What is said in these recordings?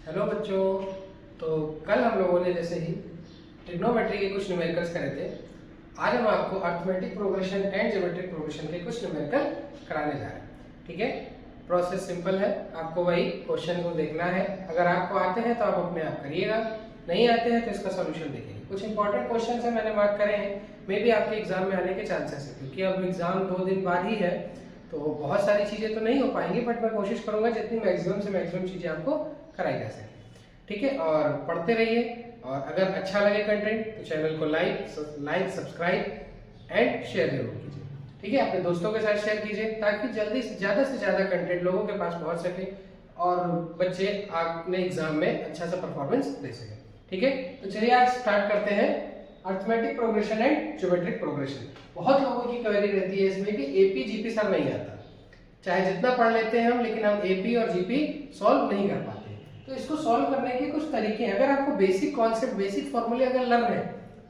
Hello बच्चों। तो कल हम लोगों ने जैसे ही ट्रिग्नोमेट्री के कुछ न्यूमेरिकल्स करे थे, आज हम आपको arithmetic progression and geometric progression के कुछ न्यूमेरिकल कराने जा रहे हैं। ठीक है, प्रोसेस सिंपल है, आपको वही क्वेश्चन को देखना है। अगर आपको आते हैं तो आप अपने आप करिएगा, नहीं आते हैं तो इसका सॉल्यूशन देखिए। कुछ इंपॉर्टेंट क्वेश्चन है मैंने मार्क करे हैं, मे भी आपके एग्जाम में आने के चांसेस है, क्योंकि अब एग्जाम 2 दिन बाद ही है तो बहुत सारी चीज़ें तो नहीं हो पाएंगी, बट मैं कोशिश करूंगा जितनी मैक्सिमम से मैक्सिमम चीज़ें आपको कराई जा सके। ठीक है, और पढ़ते रहिए, और अगर अच्छा लगे कंटेंट तो चैनल को लाइक सब्सक्राइब एंड शेयर जरूर कीजिए। ठीक है, अपने दोस्तों के साथ शेयर कीजिए ताकि जल्दी से ज़्यादा कंटेंट लोगों के पास पहुंच सके और बच्चे अपने एग्जाम में अच्छा सा परफॉर्मेंस दे सके। ठीक है, तो चलिए आज स्टार्ट करते हैं arithmetic progression and geometric progression. बहुत लोगों की क्वेरी रहती है इसमें कि एपी जीपी सर नहीं आता, चाहे जितना पढ़ लेते हैं हम, लेकिन हम एपी और जीपी सॉल्व नहीं कर पाते। तो इसको सॉल्व करने के कुछ तरीके हैं। अगर आपको बेसिक कॉन्सेप्ट, बेसिक फॉर्मूले अगर लर्न है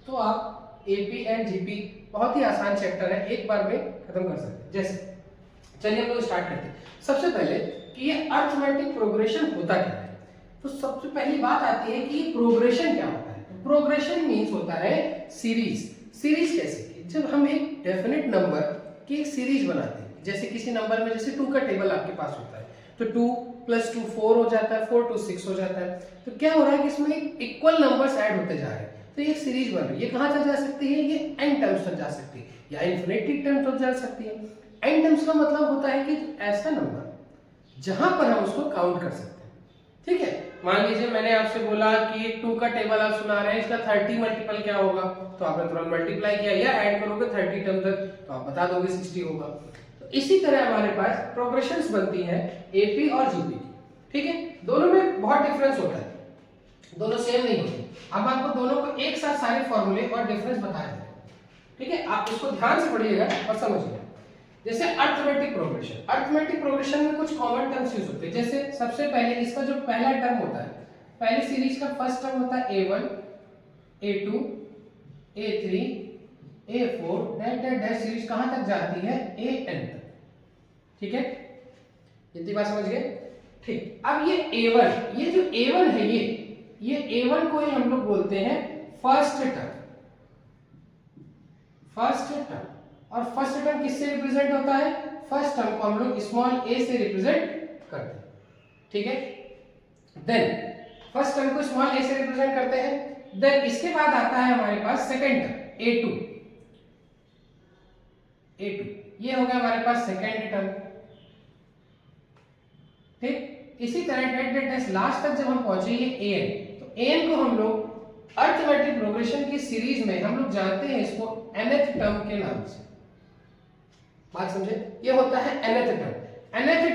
तो आप एपी एंड जीपी बहुत ही आसान चैप्टर है, एक बार में खत्म कर सकते हैं। जैसे चलिए हम लोग स्टार्ट करते हैं। सबसे पहले कि ये अर्थमेटिक प्रोग्रेशन होता क्या है, तो सबसे पहली बात आती है कि प्रोग्रेशन क्या होता है। तो प्रोग्रेशन मीन्स होता है सीरीज। सीरीज कैसे की, जब हम एक डेफिनेट नंबर की एक सीरीज बनाते हैं, जैसे किसी नंबर में जैसे 2 का टेबल आपके पास होता है, तो 2 + 2 4 हो जाता है, 4 to 6 हो जाता है। तो क्या हो रहा है कि इसमें इक्वल नंबर्स ऐड होते जा रहे हैं, तो ये सीरीज बन रही है। ये कहां तक जा सकती है, ये n टर्म्स तक जा सकती है या इन्फिनिटी टर्म्स तक जा सकती है। n टर्म्स का मतलब होता है कि ऐसा नंबर जहां पर हम उसको काउंट कर सकते हैं। ठीक है, मान लीजिए मैंने आपसे बोला कि 2 का टेबल आप सुना रहे हैं, इसका 30 मल्टीपल क्या होगा, तो आपने तुरंत मल्टीप्लाई किया या ऐड करोगे 30 टर्म तक तो आप बता दोगे 60 होगा। तो इसी तरह हमारे पास प्रोग्रेशंस बनती हैं एपी और जीपी की। ठीक है, दोनों में बहुत डिफरेंस होता है, दोनों सेम नहीं होते। अब आपको दोनों को एक साथ सारे फॉर्मूले और डिफरेंस बताया जाए। ठीक है, आप इसको ध्यान से पढ़िएगा और समझिएगा। जैसे अर्थमेटिक प्रोग्रेशन में कुछ कॉमन टर्म्स यूज होते हैं। जैसे सबसे पहले इसका जो पहला टर्म होता है, पहली सीरीज का फर्स्ट टर्म होता है a1 a2 a3 a4 dash series कहां तक जाती है, an तक। ठीक है, इतनी बात समझ गए। ठीक, अब ये a1, ये जो a1 है, ये a1 को ही हम लोग बोलते हैं फर्स्ट टर्म। और फर्स्ट टर्म किससे रिप्रेजेंट होता है, फर्स्ट टर्म को हम लोग स्मॉल a से रिप्रेजेंट करते हैं। ठीक है, देन फर्स्ट टर्म को स्मॉल a से रिप्रेजेंट करते हैं। देन इसके बाद आता है हमारे पास सेकंड टर्म a2, ये हो गया हमारे पास सेकंड टर्म। ठीक, इसी तरह डेट लास्ट तक जब हम पहुंचे ये an, तो an को हम लोग अर्थमेटिक प्रोग्रेशन की सीरीज में हम लोग जानते हैं इसको nth टर्म के नाम से। बात समझे, ये होता है nth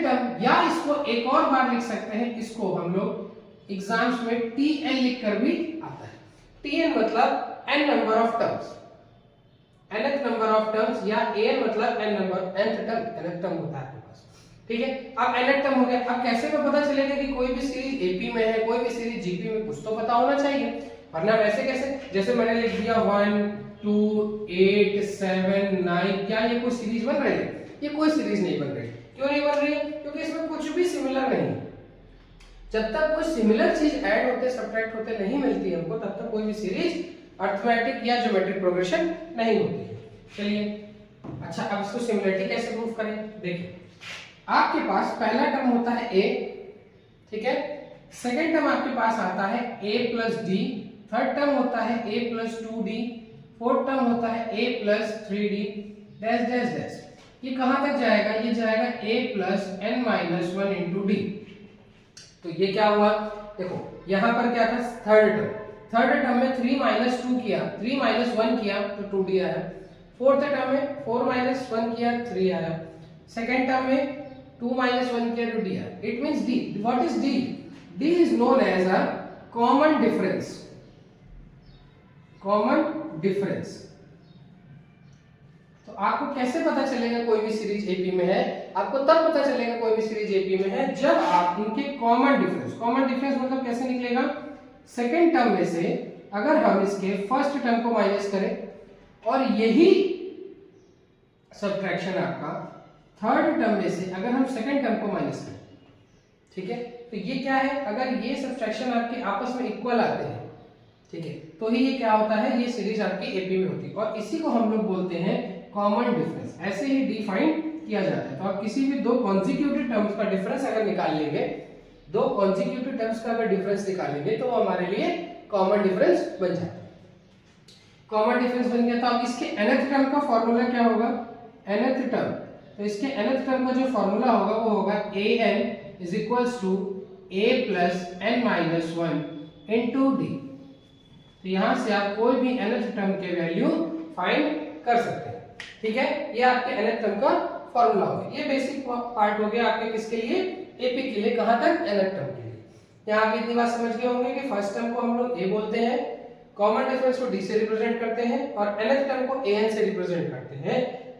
टर्म, या इसको एक और बार लिख सकते हैं, इसको हम लोग एग्जाम्स में tn लिखकर भी आता है। tn मतलब n number of terms, nth number of terms, या an मतलब n नंबर, nth टर्म होता है आपके पास। ठीक है, अब nth टर्म हो गया। अब कैसे में पता चलेगा कि कोई भी सीरीज एपी में है, कोई भी सीरीज जीपी में, कुछ तो पता होना चाहिए, वरना वैसे कैसे। जैसे मैंने लिख दिया 1 2 8 7 9, क्या ये कोई सीरीज बन रही है, ये कोई सीरीज नहीं बन रही। क्यों नहीं बन रही है, क्योंकि इसमें कुछ भी सिमिलर नहीं है। जब तक कोई सिमिलर चीज ऐड होते सब्ट्रैक्ट होते नहीं मिलती हमको, तब तक कोई भी सीरीज अर्थमेटिक या ज्योमेट्रिक प्रोग्रेशन नहीं होती है। चलिए, अच्छा अब इसको सिमिलरिटी कैसे प्रूव करें, देखिए आपके पास पहला टर्म होता है a, ठीक है, सेकंड टर्म आपके पास आता है a + d, थर्ड टर्म होता है a + 2d, फोर्थ टर्म होता है a + 3d डैश। ये कहां तक जाएगा, ये जाएगा a + n - 1 × d। तो ये क्या हुआ, देखो यहां पर क्या था, थर्ड टर्म में 3 - 2 किया, 3 - 1 किया तो 2d आया। फोर्थ टर्म में 4 - 1 किया 3 आया। सेकंड टर्म में 2 - 1 किया तो d आया। It means d, what is d, d is known as a common difference। तो आपको कैसे पता चलेगा कोई भी सीरीज एपी में है, आपको तब पता चलेगा कोई भी सीरीज एपी में है जब आप इनके कॉमन डिफरेंस मतलब कैसे निकलेगा, सेकंड टर्म में से अगर हम इसके फर्स्ट टर्म को माइनस करें और यही सब्ट्रैक्शन आपका थर्ड टर्म में से अगर हम सेकंड टर्म को माइनस करें, ठीक है, तो ये क्या है, अगर ये सब्ट्रैक्शन आपके आपस में इक्वल आते हैं, ठीक है, तो ही ये क्या होता है, ये सीरीज आपकी एपी में होती है और इसी को हम लोग बोलते हैं कॉमन डिफरेंस। ऐसे ही डिफाइन किया जाता है। तो आप किसी भी दो कॉन्जिक्यूटिव टर्म्स का डिफरेंस अगर निकाल लेंगे, दो कॉन्जिक्यूटिव टर्म्स का अगर डिफरेंस निकालेंगे तो वो हमारे लिए कॉमन डिफरेंस बन जाता है। कॉमन डिफरेंस बन गया, तो अब इसके nth टर्म का फॉर्मूला क्या होगा, nth टर्म, तो इसके nth टर्म का जो फॉर्मूला होगा वो होगा an is equals to a plus n minus 1 into d। तो यहां से आप कोई भी nth टर्म के वैल्यू फाइंड कर सकते हैं, ठीक है। ये आपके nth टर्म का फॉर्मूला हो गया। ये बेसिक पार्ट हो गया आपके किसके लिए, एपी के लिए। कहां तक, nth टर्म के लिए। यहां आप इतनी बात समझ गए होंगे कि फर्स्ट टर्म को हम लोग a बोलते हैं, कॉमन डिफरेंस को d से रिप्रेजेंट करते हैं और nth टर्म को an से रिप्रेजेंट करते हैं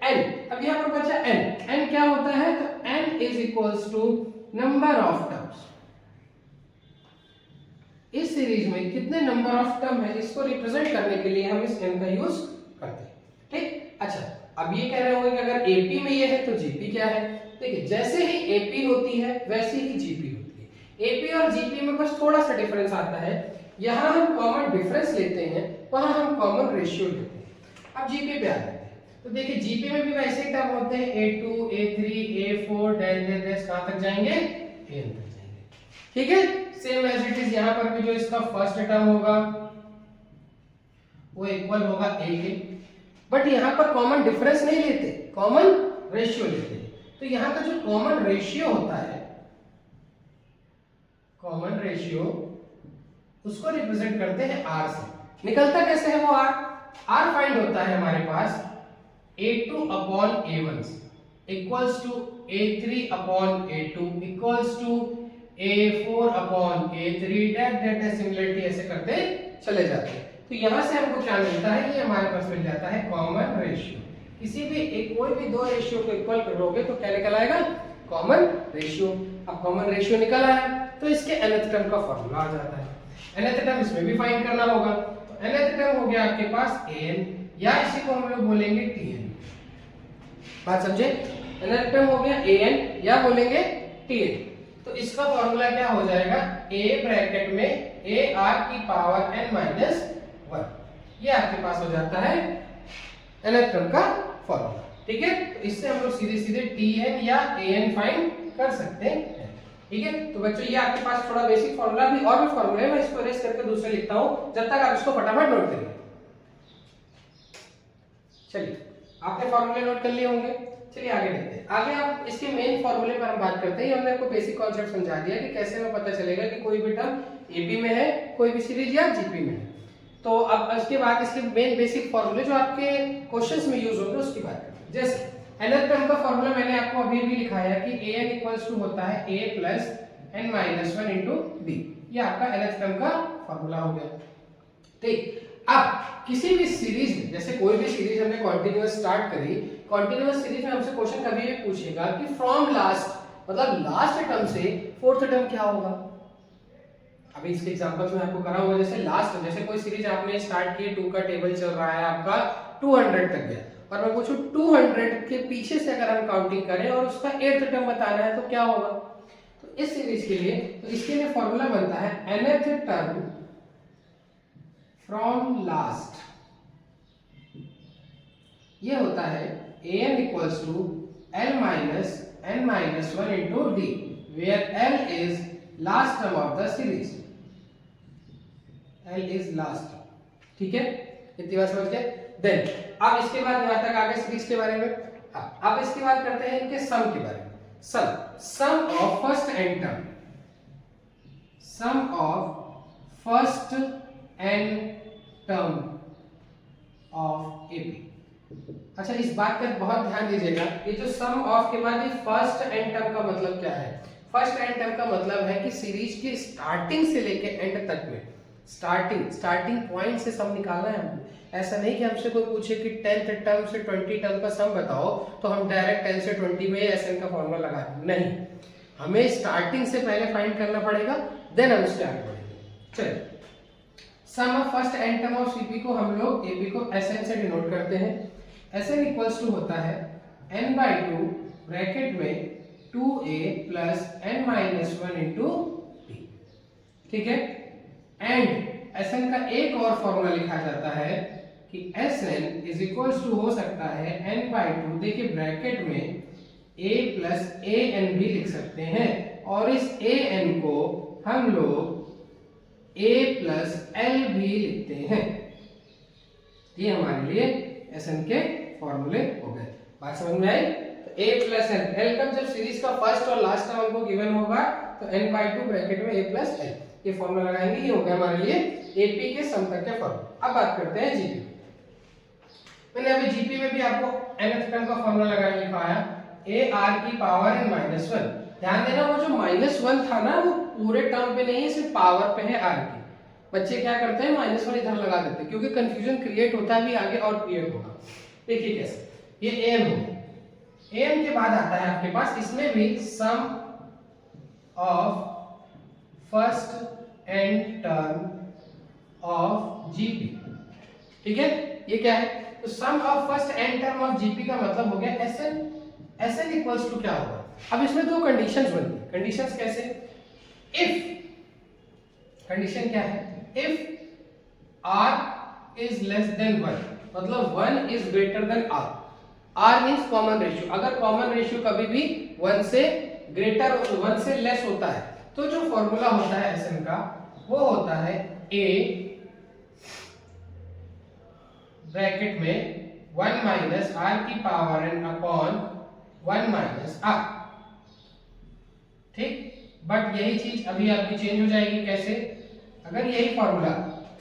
n। अब यहां पर बचा n क्या होता है, तो n is equals to number of terms. इस सीरीज में कितने नंबर ऑफ टर्म है, इसको रिप्रेजेंट करने के लिए हम इस n का यूज करते हैं, ठीक। अच्छा, अब ये कह रहे होंगे कि अगर एपी में ये है तो जीपी क्या है। देखिए, जैसे ही एपी होती है वैसे ही जीपी होती है। एपी और जीपी में बस थोड़ा सा डिफरेंस आता है, यहां हम कॉमन डिफरेंस लेते हैं, वहां हम कॉमन रेशियो लेते हैं। अब जीपी पे आ जाते हैं, तो देखिए जीपी में भी वैसे ही टर्म होते हैं, a2 a3 a4 डैश कहां तक जाएंगे, an तक जाएंगे, ठीक है। सेम एज इट इज यहां पर भी जो इसका फर्स्ट टर्म होगा वो इक्वल होगा a के, बट यहां पर कॉमन डिफरेंस नहीं लेते, कॉमन रेशियो लेते हैं। तो यहां का जो कॉमन रेशियो होता है, कॉमन रेशियो, उसको रिप्रेजेंट करते हैं r से। निकलता कैसे है वो r फाइंड होता है हमारे पास a2 upon a1 equals to a3 upon a2 equals to a4 upon a3 that similarity ऐसे करते चले जाते हैं। तो यहां से हमको क्या मिलता है, ये हमारे पास मिल जाता है कॉमन रेशियो। किसी भी कोई भी दो रेशियो को इक्वल करोगे तो क्या निकल आएगा, कॉमन रेशियो। अब कॉमन रेशियो निकल आया तो इसके nth टर्म का फॉर्मूला आ जाता है। nth टर्म इसमें भी फाइंड करना होगा, तो nth टर्म हो गया आपके पास an, या इसी को हम लोग बोलेंगे tn। बात समझे, nth टर्म हो गया an या बोलेंगे tn। तो इसका फॉर्मूला क्या हो जाएगा, a ब्रैकेट में ar की पावर n माइनस 1, ये आपके पास हो जाता है nth टर्म का फॉर्मूला, ठीक है। तो इससे हम लोग सीधे सीधे tn या an फाइंड कर सकते हैं, ठीक है। तो बच्चों ये आपके पास थोड़ा बेसिक फॉर्मूला भी और भी फॉर्मूले मैं इसको अरेंज करके दूसरे लिखता हूं, जब तक आप इसको फटाफट नोट करिए। चलिए, आपने फॉर्मूले नोट कर लिए होंगे, चलिए आगे देखते हैं। आगे आप इसके मेन फॉर्मूले पर हम बात करते हैं। हमने आपको बेसिक कॉन्सेप्ट समझा दिया कि कैसे हमें पता चलेगा कि कोई भी टर्म एपी में है, कोई भी सीरीज या जीपी में है। तो अब इसके बाद इसके मेन बेसिक फॉर्मूले जो आपके क्वेश्चंस में यूज होंगे उसकी बात करते हैं। जैसे nth टर्म का फॉर्मूला मैंने आपको अभी भी लिखाया कि an इक्वल्स टू होता है a plus n minus 1 into d। ये आपका nth टर्म का फॉर्मूला हो गया, ठीक। अब किसी भी सीरीज में, जैसे कोई भी सीरीज हमने कॉन्टिन्यूअस स्टार्ट करी, कॉन्टिन्यूअस सीरीज में हमसे क्वेश्चन कभी भी पूछेगा कि फ्रॉम लास्ट, मतलब लास्ट टर्म से फोर्थ टर्म क्या होगा। अभी इसके एग्जांपल्स में आपको करा हुआ, जैसे लास्ट, जैसे कोई सीरीज आपने स्टार्ट की, 2 का टेबल चल रहा है आपका 200 तक गया, और मैं पूछूं 200 के पीछे से अगर हम काउंटिंग करें और उसका 8th टर्म बताना है तो क्या होगा। तो इस सीरीज के लिए, तो इसके लिए फॉर्मूला बनता है nth टर्म फ्रॉम लास्ट, ये होता है an equals to l minus n minus 1 into d, where l is last term of the series, l is last, ठीक है। इतनी बात समझ गए। देन अब इसके बाद यहां तक आगे सीरीज के बारे में। अब इसके बाद करते हैं इनके सम के बारे में। Sum of first N term, sum of first N term of AP. अच्छा, इस बात का बहुत ध्यान दीजिएगा, ये जो सम ऑफ के बाद ये फर्स्ट एन टर्म का मतलब क्या है। फर्स्ट एन टर्म का मतलब है कि सीरीज के स्टार्टिंग से लेके एंड तक में, स्टार्टिंग पॉइंट से सम निकालना है हमको। ऐसा नहीं कि हमसे कोई पूछे कि 10th टर्म से 20 टर्म का सम बताओ तो हम डायरेक्ट 10 से 20 में एसएन का फॉर्मूला लगा दें, नहीं, हमें स्टार्टिंग से पहले फाइंड करना पड़ेगा, देन हम उसके आगे बढ़ेंगे। चलिए, sum of first N term of CP को हम लोग एपी को एसएन से डिनोट करते हैं। एसएन इक्वल्स टू होता है n/2 ब्रैकेट में 2a plus n minus 1 into p। ठीक है, एंड Sn का एक और फॉर्मूला लिखा जाता है कि Sn इज इक्वल्स टू हो सकता है n/2, देखिए ब्रैकेट में a प्लस an भी लिख सकते हैं, और इस an को हम लोग a प्लस l भी लिखते हैं। ये हमारे लिए Sn के फॉर्मूले हो गए। बात समझ में आई? तो a प्लस n, l का जब सीरीज का फर्स्ट और लास्ट टर्म हमको गिवन होगा तो n/2 ब्रैकेट में a प्लस l, ये फॉर्मूला लगाएंगे। ये हो गया हमारे लिए AP के समतक के फॉर्मूला। अब बात करते हैं GP। मैंने अभी GP में भी आपको nth टर्म का फॉर्मूला लगाया लिखवाया, a r की पावर n माइनस 1। ध्यान देना वो जो -1 था ना, वो पूरे टर्म पे नहीं है, सिर्फ पावर पे है r की। बच्चे क्या करते हैं, -1 इधर लगा देते हैं क्योंकक्योंकि कंफ्यूजन क्रिएट होता है, भी आगे और क्रिएट होगा। देखिए कैसे, ये an हो, an के बाद आता है आपके पास इसमें भी sum of first and term of GP। ठीक है, ये क्या है, तो sum of first and term of GP का मतलब हो गया Sn इक्वल्स टू क्या होगा। अब इसमें दो कंडीशंस बनती है। कंडीशंस कैसे, इफ, कंडीशन क्या है, if r is less than 1, मतलब 1 is greater then r। r means common ratio, अगर कॉमन रेशियो कभी भी 1 से ग्रेटर 1 से लेस होता है तो जो फॉर्मूला होता है Sn का वो होता है a ब्रैकेट में 1 माइनस r की power n upon 1 minus r। ठीक, बट यही चीज अभी आपकी चेंज हो जाएगी। कैसे, अगर यही फॉर्मूला,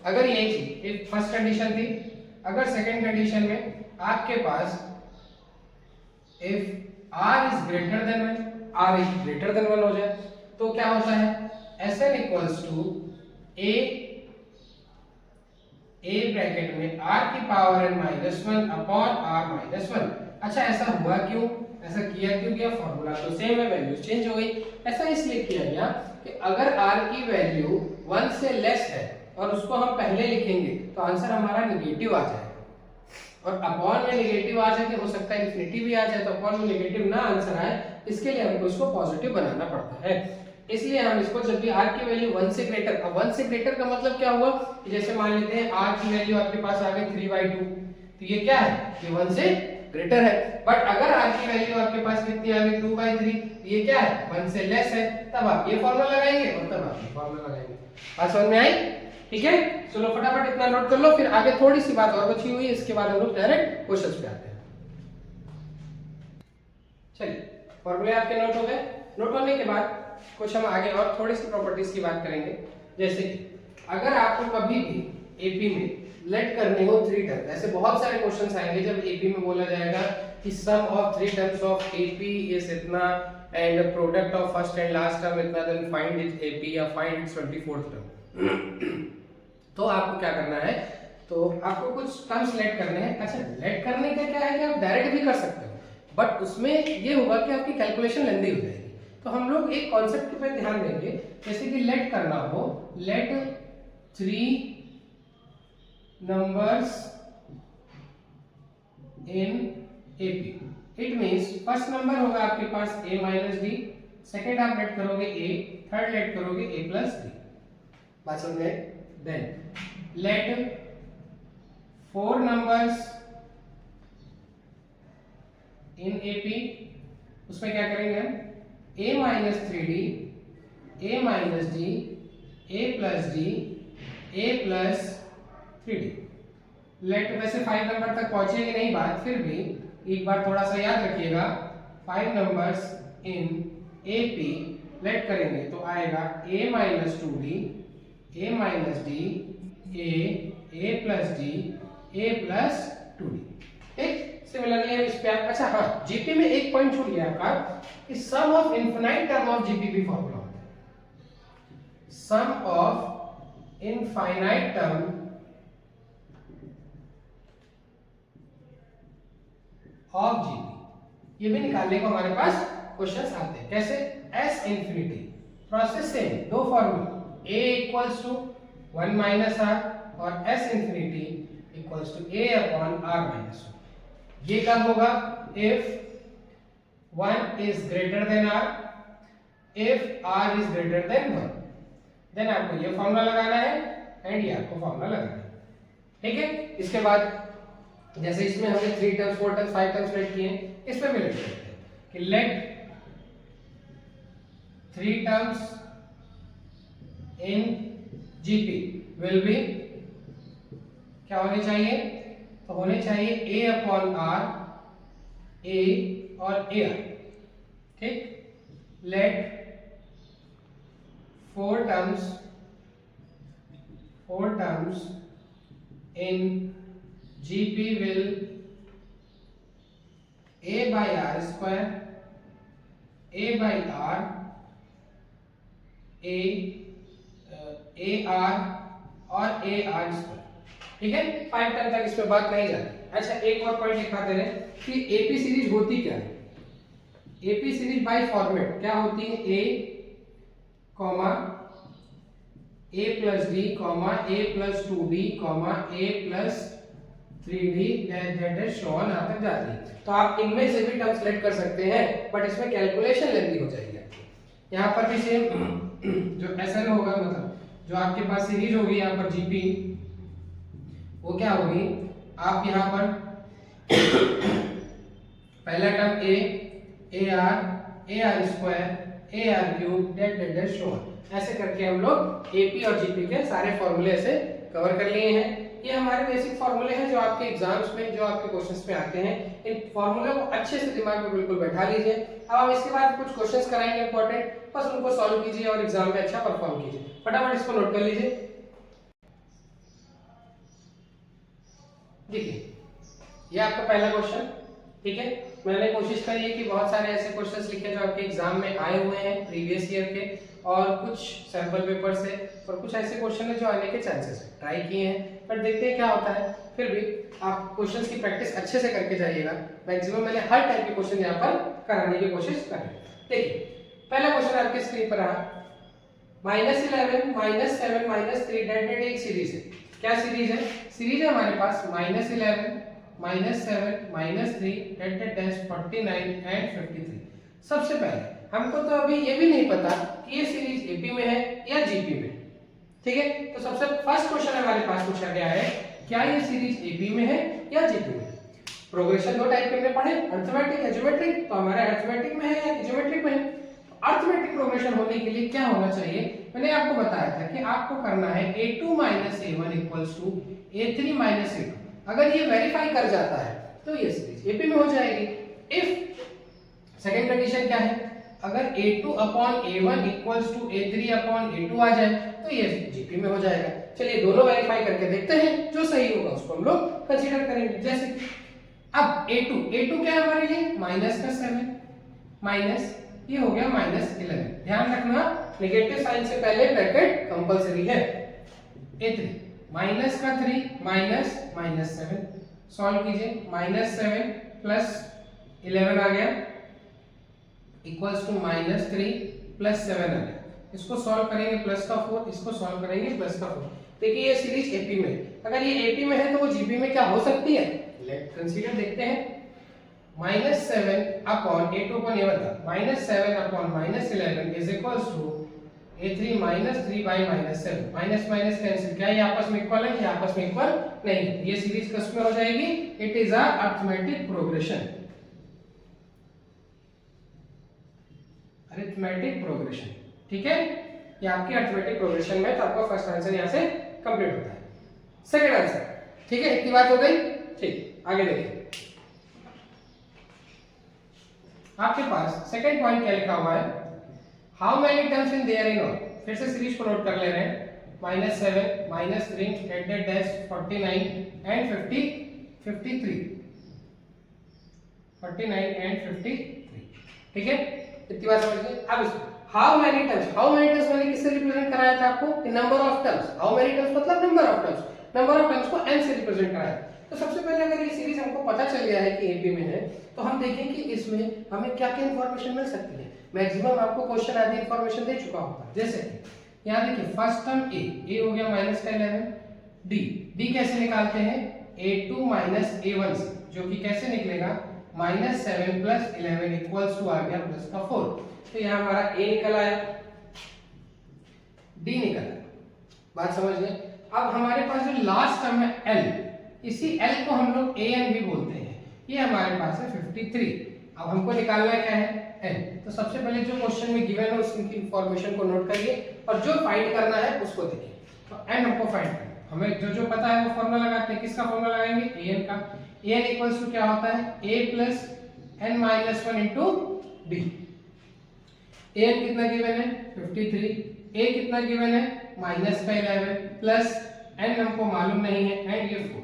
अगर यही चीज एक फर्स्ट कंडीशन थी, अगर सेकंड कंडीशन में आपके पास if r is greater than 1, r is greater than 1 हो जाए तो क्या होता है, Sn equals to a bracket में r की power n minus 1 upon r minus 1। अच्छा, ऐसा हुआ क्यों, ऐसा किया क्यों गया, फॉर्मूला तो सेम है, वैल्यू चेंज हो गई। ऐसा इसलिए किया गया कि अगर r की वैल्यू 1 से लेस है और उसको हम पहले लिखेंगे तो आंसर हमारा नेगेटिव आ जाएगा, और अपॉन में नेगेटिव आ जाए तो हो सकता है इंफिनिटी भी आ जाए, तो अपॉन में नेगेटिव ना आंसर आए, इसके लिए हमको इसको पॉजिटिव बनाना पड़ता है। इसलिए हम इसको जब भी r की वैल्यू 1 से ग्रेटर, अब 1 से ग्रेटर का मतलब क्या हुआ कि जैसे मान लेते हैं r की वैल्यू आपके पास आ गई 3/2, तो ये क्या है, ये 1 से ग्रेटर है। बट अगर r की वैल्यू आपके पास कितनी आ गई 2/3, ये क्या है, 1 से लेस है, तब आप ये फॉर्मूला लगाएंगे और तब आप ये फॉर्मूला लगाएंगे। बात समझ में आई? ठीक है, चलो फटाफट इतना नोट कर लो, फिर आगे थोड़ी सी बात और बची हुई है, इसके बाद हम लोग डायरेक्ट क्वेश्चंस पे आते हैं। चलिए, फॉर्मूले आपके नोट हो गए। नोट होने के बाद कुछ हम आगे और थोड़ी सी प्रॉपर्टीज की बात करेंगे। जैसे कि अगर आपको कभी भी एपी में लेट करने हो 3 टर्म, ऐसे बहुत सारे क्वेश्चंस आएंगे जब एपी में बोला जाएगा कि sum of 3 terms of AP is इतना and product of first and last term इतना, देन फाइंड इट्स एपी या फाइंड इट्स 24th टर्म। तो आपको क्या करना है, तो आपको कुछ टर्म्स लेट करने हैं। अच्छा, लेट करने का क्या है कि आप डायरेक्ट भी कर सकते हो, बट उसमें ये होगा कि आपकी कैलकुलेशन लेंदी हो जाएगी। तो हम लोग एक कॉन्सेप्ट पे ध्यान देंगे, जैसे कि लेट करना हो, let 3 numbers in AP, it means first number होगा आपके पास a माइनस डी, सेकेंड आप लेट करोगे a, थर्ड लेट करोगे a प्लस डी। बात समझ गए? Then let 4 numbers in AP, उसमें क्या करेंगे हम, a minus 3d, a minus d, a plus d, a plus 3d। Let वैसे 5 नंबर तक पहुंचेगी नहीं बात, फिर भी एक बार थोड़ा सा याद रखिएगा, 5 नंबर्स इन AP लेट करेंगे तो आएगा a minus 2d, a minus d, a plus d, a plus 2d। ठीक, सिमिलरली हम इस पे, अच्छा हाँ, जीपी में एक पॉइंट छूट गया आपका कि sum of infinite term of GP भी फॉर्मूला होता है। Sum of infinite term of GP, ये भी निकालने को हमारे पास क्वेश्चंस आते हैं। कैसे, एस इंफिनिटी, प्रोसेस सेम, दो formula, a equals to 1 minus r और s infinity equals to a upon r minus 1। ये कब होगा, if 1 is greater than r, if r is greater than 1, then आपको ये फॉर्मूला लगाना है एंड ये आपको फॉर्मूला लगाना है, ठीक है। इसके बाद जैसे इसमें हमने 3 टर्म्स 4 टर्म्स 5 टर्म्स लेट किए, इस पे भी लेट करते हैं कि late 3 terms in GP will be क्या होने चाहिए, तो होने चाहिए A अपॉन R, A और AR, ठीक। Let 4 terms in GP will A by R square, A by R, A R और ए आर स्क्वायर, ठीक है। 5 टर्म तक इसमें बात नहीं जाती। अच्छा एक और पॉइंट दिखाते रहे कि एपी सीरीज होती क्या है। एपी सीरीज बाय फॉर्मेट क्या होती है, a comma a plus d comma a plus 2d comma a plus 3d so on यहाँ तक जाती है। तो आप इनमें से भी टर्म सेलेक्ट कर सकते हैं, बट इसमें कैलकुलेशन लेंदी हो जाएगी आपकी। यहाँ पर भी सेम जो SN होगा, मतलब जो आपके पास सीरीज होगी यहाँ पर GP, वो क्या होगी, आप यहाँ पर पहला term a r square a r cube that so on, ऐसे करके हम लोग एपी और जीपी के सारे फॉर्मूले ऐसे कवर कर लिए हैं। ये हमारे बेसिक फॉर्मूले हैं जो आपके एग्जाम्स में, जो आपके क्वेश्चंस में आते हैं। इन फॉर्मूले को अच्छे से दिमाग में बिल्कुल बैठा लीजिए। अब हम इसके बाद कुछ क्वेश्चंस कराएंगे इंपॉर्टेंट, बस उनको सॉल्व कीजिए और एग्जाम में अच्छा परफॉर्म कीजिए। फटाफट इसको नोट कर लीजिए। देखिए ये आपका पहला क्वेश्चन, ठीक है। मैंने कोशिश करी है कि बहुत सारे ऐसे क्वेश्चंस लिखे जो आपके एग्जाम में आए हुए हैं प्रीवियस ईयर के, और कुछ सैंपल पेपर से, और कुछ ऐसे क्वेश्चन है जो आने के चांसेस है। ट्राई किए हैं पर देखते हैं क्या होता है। फिर भी आप क्वेश्चंस की प्रैक्टिस अच्छे से करके जाइएगा। मैक्सिमम मैंने हर टाइप के क्वेश्चन यहाँ पर कराने की कोशिश करी। देखिए पहला क्वेश्चन आपके स्क्रीन पर रहा, -11 -7 -3 डेट एक सीरीज है। क्या सीरीज है? सीरीज है हमारे पास -11 -7 -3 डेट 49 एंड 53। सबसे पहले हमको तो अभी ये भी नहीं पता कि ये सीरीज एपी में है या जीपी में, ठीक है। तो सबसे फर्स्ट क्वेश्चन हमारे पास पूछा गया है, क्या ये सीरीज एपी में है या जीपी में है। प्रोग्रेशन दो टाइप के हमने पढ़े, अरिथमेटिक या ज्योमेट्रिक। तो हमारा अरिथमेटिक में है या ज्योमेट्रिक में है। अरिथमेटिक प्रोग्रेशन होने के लिए क्या होना चाहिए, मैंने आपको बताया था कि आपको करना है a2 - a1 = a3 - a2। अगर ये वेरीफाई कर जाता है तो ये सीरीज एपी में हो जाएगी। इफ सेकंड कंडीशन क्या है, अगर a2/a1 = a3/a2 आ जाए तो ये जीपी में हो जाएगा। चलिए दोनों वेरीफाई करके देखते हैं, जो सही होगा उसको हम लोग कंसीडर करेंगे। जैसे अब a2 क्या है हमारे लिए, -7 माइनस ये हो गया -11। ध्यान रखना नेगेटिव साइन से पहले ब्रैकेट कंपलसरी है। a3 -3 -7 सॉल्व कीजिए, -7 + 11 आ गया इक्वल्स टू -3 + 7 आ गया। इसको सॉल्व करेंगे +4, इसको सॉल्व करेंगे +4। देखिए ये सीरीज एपी में, अगर ये एपी में है तो वो जीपी में क्या हो सकती है, लेट कंसीडर देखते हैं। -7 अपॉन a2/a1 था, -7/-11 = a3 - 3/-7। माइनस माइनस कैंसिल, क्या ये आपस में इक्वल है? ये आपस में इक्वल नहीं है। ये सीरीज किस में हो जाएगी, it is a arithmetic progression. Arithmetic progression, ठीक है। ये आपकी अरिथमेटिक प्रोग्रेशन में, तो आपका फर्स्ट आंसर यहां से कंप्लीट होता है। सेकंड आंसर, ठीक है, इतनी बात हो गई। ठीक, आगे देखिए आपके पास सेकंड पॉइंट क्या लिखा हुआ है, how many terms in there in all. फिर से सीरीज को नोट कर ले रहे हैं, -7 -3 डेट 49 एंड 53 ठीक है। इतनी बात समझिए। अब हाउ मेनी टर्म्स मैंने किससे रिप्रेजेंट कराया था आपको, number of terms. How many terms मतलब नंबर ऑफ टर्म्स को n से रिप्रेजेंट कराया। तो सबसे पहले अगर ये सीरीज हमको पता चल गया है कि एपी में है, तो हम देखें कि इसमें हमें क्या क्या इंफॉर्मेशन मिल सकती है। मैक्सिमम आपको क्वेश्चन आधी इंफॉर्मेशन दे चुका होगा। जैसे यहाँ देखिए फर्स्ट टर्म ए हो गया -11, डी कैसे निकालते हैं, a2 - a1 से, जो कि कैसे निकलेगा -7 + 11 इक्वल्स टू आ गया प्लस का 4। तो यहाँ हमारा a निकल आया, d निकल आया। बात समझ गए। अब हमारे पास जो लास्ट टर्म है l, इसी l को हम लोग an भी बोलते हैं। ये हमारे पास है 53। अब हमको निकालना क्या है n। तो सबसे पहले जो क्वेश्चन में गिवन है उसकी इंफॉर्मेशन को नोट करिए और जो फाइंड करना है उसको देखिए। तो n हमको फाइंड करना है, हमें जो जो पता है वो फॉर्मूला लगाते हैं। किसका फॉर्मूला लगाएंगे, an का। an इक्वल्स टू क्या होता है, a + n - 1 into d। an कितना गिवन है 53, a कितना गिवन है -11 प्लस n हमको मालूम नहीं है एंड ये 4।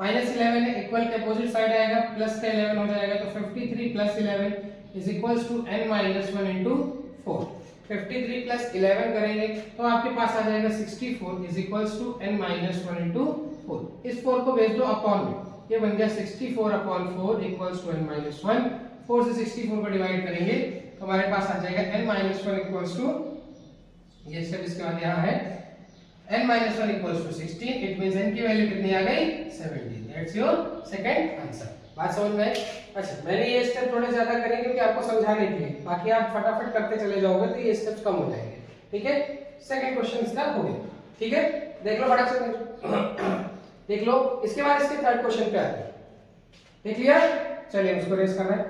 -11 है, इक्वल के अपोजिट साइड आएगा, प्लस का 11 हो जाएगा। तो 53 + 11 is equals to n - 1 into 4। 53 + 11 करेंगे तो आपके पास आ जाएगा 64 is equals to n - 1 into 4। इस 4 को भेज दो अपॉन में, ये बन गया 64/4 इक्वल्स टू n - 1। 4 से 64 को डिवाइड करेंगे तो हमारे पास आ जाएगा n - 1 इक्वल्स टू, ये स्टेप इसके बाद यहाँ है, n - 1 equals to 16। It means n की वैल्यू कितनी आ गई 17। That's your second answer. बात समझ में आई। अच्छा, मैंने ये स्टेप थोड़े ज्यादा करे क्योंकि आपको समझाने के लिए, बाकी आप फटाफट करते चले जाओगे तो ये स्टेप्स कम हो जाएंगे। ठीक है, सेकंड क्वेश्चन इसका हो गया। ठीक है, देख लो फटाफट से देख लो। इसके बाद इसके थर्ड क्वेश्चन पे आते हैं। देख लिया, चलिए उसको रेस करना है।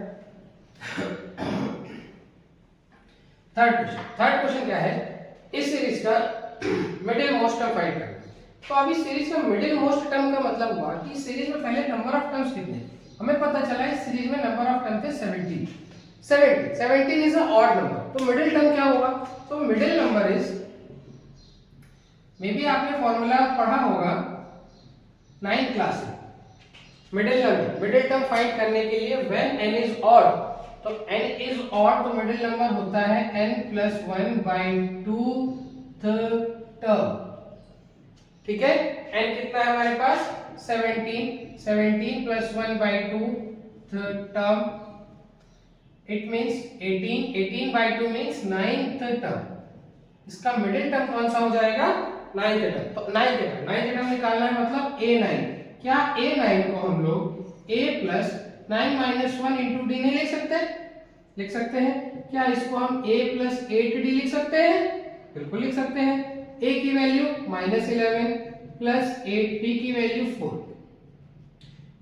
थर्ड क्वेश्चन क्या है, इस सीरीज का मिडिल मोस्ट टर्म फाइंड करना। तो अभी सीरीज का मिडिल मोस्ट टर्म का मतलब हुआ कि सीरीज में पहले नंबर ऑफ टर्म्स कितने, हमें पता चला है सीरीज में नंबर ऑफ टर्म थे 17 इज अ ऑड नंबर। तो मिडिल टर्म क्या होगा, तो middle number is, may be आपने फॉर्मूला पढ़ा होगा 9th क्लास में। मिडिल टर्म फाइंड करने के लिए व्हेन n इज ऑड, तो n इज ऑड तो मिडिल नंबर होता है n + 1/2 टर्म। ठीक है, n कितना है हमारे पास 17 + 1/2 term, it means 18/2 means 9th term. इसका मिडिल टर्म कौन सा हो जाएगा 9th टर्म। तो 9th टर्म निकालना है, मतलब a9। क्या a9 को हम लोग a + 9 - 1 इनटू d नहीं लिख सकते, लिख सकते हैं। क्या इसको हम a + 8d लिख सकते हैं, बिल्कुल लिख सकते हैं। a की वैल्यू -11 प्लस 8d की वैल्यू 4।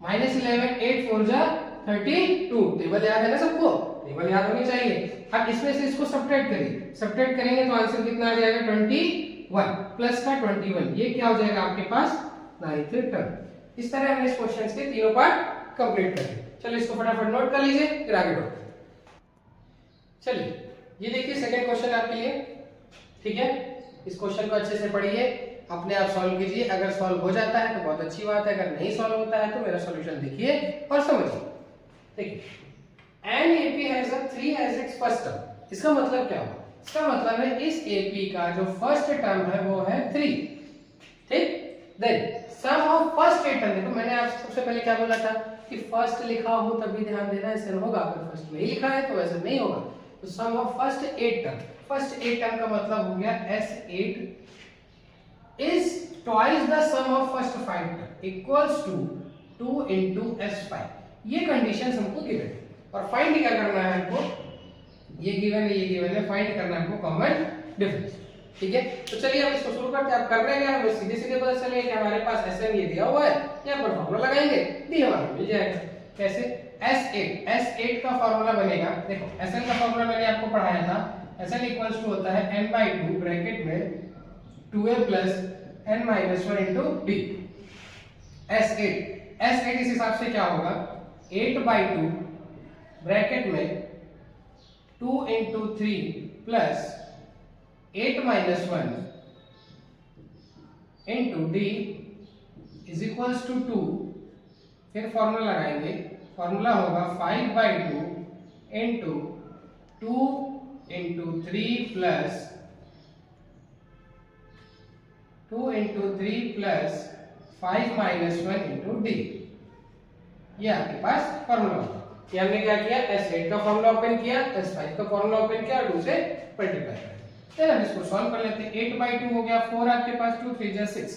-11 8 4 जा 32। टेबल याद है ना सबको, टेबल याद होनी चाहिए। अब इसमें से इसको सब्ट्रैक्ट करिए, सब्ट्रैक्ट करेंगे तो आंसर कितना आ जाएगा 21 प्लस का 21, ये क्या हो जाएगा आपके पास 9th टर्म। इस तरह हमने इस क्वेश्चन के तीनों पार्ट कंप्लीट कर दिए। चलो इसको फटाफट नोट कर लीजिए, फिर आगे बढ़ते हैं। चलिए ये देखिए सेकंड क्वेश्चन आपके लिए। ठीक है, इस क्वेश्चन को अच्छे से पढ़िए, अपने आप सॉल्व कीजिए। अगर सॉल्व हो जाता है तो बहुत अच्छी बात है, अगर नहीं सॉल्व होता है तो मेरा सॉल्यूशन देखिए और समझिए। देखिए, an AP has a 3 as its first term. इसका मतलब क्या हुआ, इसका मतलब है इस एपी का जो फर्स्ट टर्म है वो है 3। ठीक, then sum of first 8 term. देखो मैंने आपसे सबसे पहले क्या बोला था कि फर्स्ट लिखा हो तभी ध्यान देना, ऐसे होगा। अगर फर्स्ट नहीं लिखा है तो वैसे नहीं होगा। तो sum of first 8 term, first 8 term का मतलब हो गया S8 is twice the sum of first 5 term equals to 2 into S5। ये कंडीशंस हमको गिवन है और फाइंड क्या करना है हमको, ये गिवन है, ये गिवन है, फाइंड करना है हमको कॉमन डिफरेंस। ठीक है, तो चलिए अब इसको शुरू करते हैं। आप करने क्या है, सीधे सीधे पता चलेगा कि हमारे पास Sn ये दिया हुआ है, यहाँ पर फॉर्मूला लगाएंगे, डी हमारा मिल जाएगा। कैसे, S8 का फॉर्मूला बनेगा। देखो Sn का फॉर्मूला मैंने आपको पढ़ाया था, Sn इक्वल्स टू होता है n/2 ब्रैकेट में 2a + n - 1 into d। S8 इस हिसाब से क्या होगा 8/2 ब्रैकेट में 2 into 3 plus 8 - 1 into d is equals to 2। फिर फॉर्मूला लगाएंगे, फॉर्मूला होगा 5/2 into 2 into 3 plus 2 into 3 plus 5 - 1 into d। ये आपके पास फॉर्मूला होगा। ये हमने क्या किया, S8 का फॉर्मूला ओपन किया, S5 का फॉर्मूला ओपन किया और 2 से मल्टीप्लाई कर दिया। फिर हम इसको सॉल्व कर लेते हैं। 8/2 हो गया 4 आपके पास, 2 3 जा 6,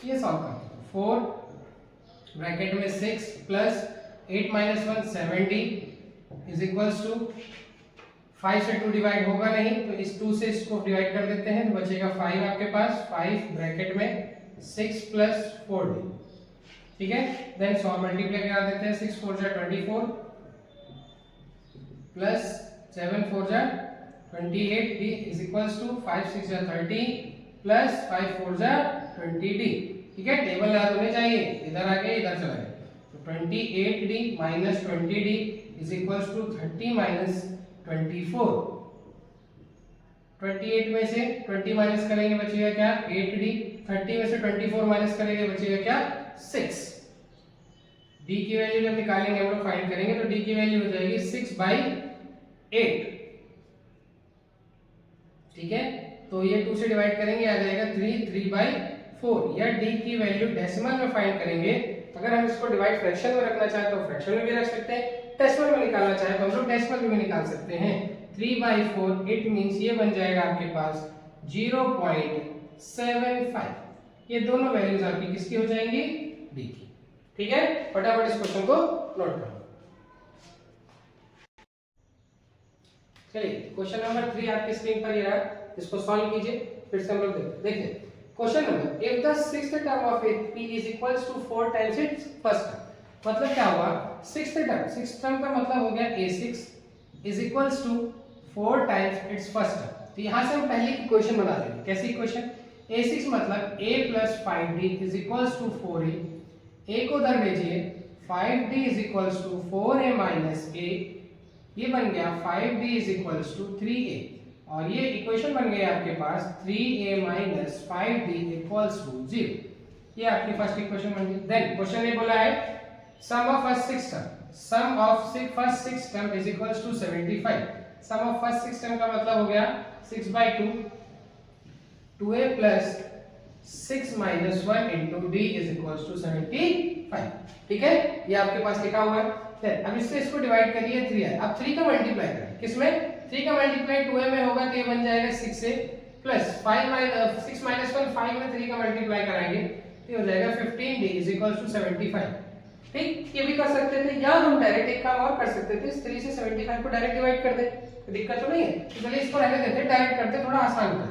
ये सॉल्व करते हैं। 4 ब्रैकेट में 6 plus 8 minus 1 7d is equals to 5 से 2 डिवाइड होगा नहीं तो इस 2 से इसको डिवाइड कर देते हैं तो बचेगा 5 आपके पास, 5 ब्रैकेट में 6 प्लस 4d, ठीक है। देन 100 मल्टीप्लाई करा देते हैं, 6 4 जा 24 प्लस 7 4 जा 28d इज इक्वल्स टू 5 6 जा 30 प्लस 5 4 जा 20d, ठीक है। टेबल याद होने चाहिए, इधर आके इधर चला गया तो 28d minus 20d is equals to 30 minus 24। 28 में से 20 माइनस करेंगे बचेगा क्या 8d, 30 में से 24 माइनस करेंगे बचेगा क्या 6। d की वैल्यू जब निकालेंगे हम लोग फाइंड करेंगे तो d की वैल्यू हो जाएगी 6/8, ठीक है। तो ये 2 से डिवाइड करेंगे आ जाएगा 3/4। या d की वैल्यू डेसिमल में फाइंड करेंगे, अगर हम इसको डिवाइड फ्रैक्शन में रखना चाहे तो फ्रैक्शन में भी रख सकते हैं, डेसिमल में निकालना चाहे तो हम लोग डेसिमल में भी निकाल सकते हैं। 3/4 इट मींस ये बन जाएगा आपके पास 0.75। ये दोनों वैल्यूज आपकी किसकी हो जाएंगी d की, ठीक है। फटाफट इस क्वेश्चन को नोट करो। चलिए क्वेश्चन नंबर 3 आपकी स्क्रीन पर ये रहा, इसको सॉल्व कीजिए, फिर से हम लोग देखिए question number, if the sixth term of p is equals to 4 times its first term. मतलब क्या हुआ, सिक्स्थ टर्म का मतलब हो गया a6 is equals to 4 times its first term. तो यहां से हम पहले की इक्वेशन बना लेंगे। कैसी इक्वेशन, a6 मतलब a plus 5d is equals to 4a, a को उधर भेजिए, 5d is equals to 4a minus a, ये बन गया 5d is equals to 3a, और ये इक्वेशन बन गई आपके पास 3a minus 5d equals to 0। ये आपकी फर्स्ट इक्वेशन बन गई। देन क्वेश्चन ये बोला है sum of first six term, sum of first six term is equals to 75। Sum of first six term का मतलब हो गया 6/2, 2a plus 6 minus 1 into d is equals to 75, ठीक है। ये आपके पास लिखा हुआ है। अब इससे इसको डिवाइड करिए 3 है। अब 3 का मल्टीप्लाई करें, किसमें 3 का मल्टीप्लाई 2a में होगा तो ये बन जाएगा 6a प्लस 6 माइनस 1 5 में 3 का मल्टीप्लाई कराएंगे तो हो जाएगा 15d इज इक्वल्स टू 75, ठीक। ये भी कर सकते थे या हम डायरेक्ट एक काम और कर सकते थे, इस 3 से 75 को डायरेक्ट डिवाइड कर दे, तो दिक्कत तो नहीं है। तो चलिए इसको रहने देते हैं, डायरेक्ट करते थोड़ा आसान होता है।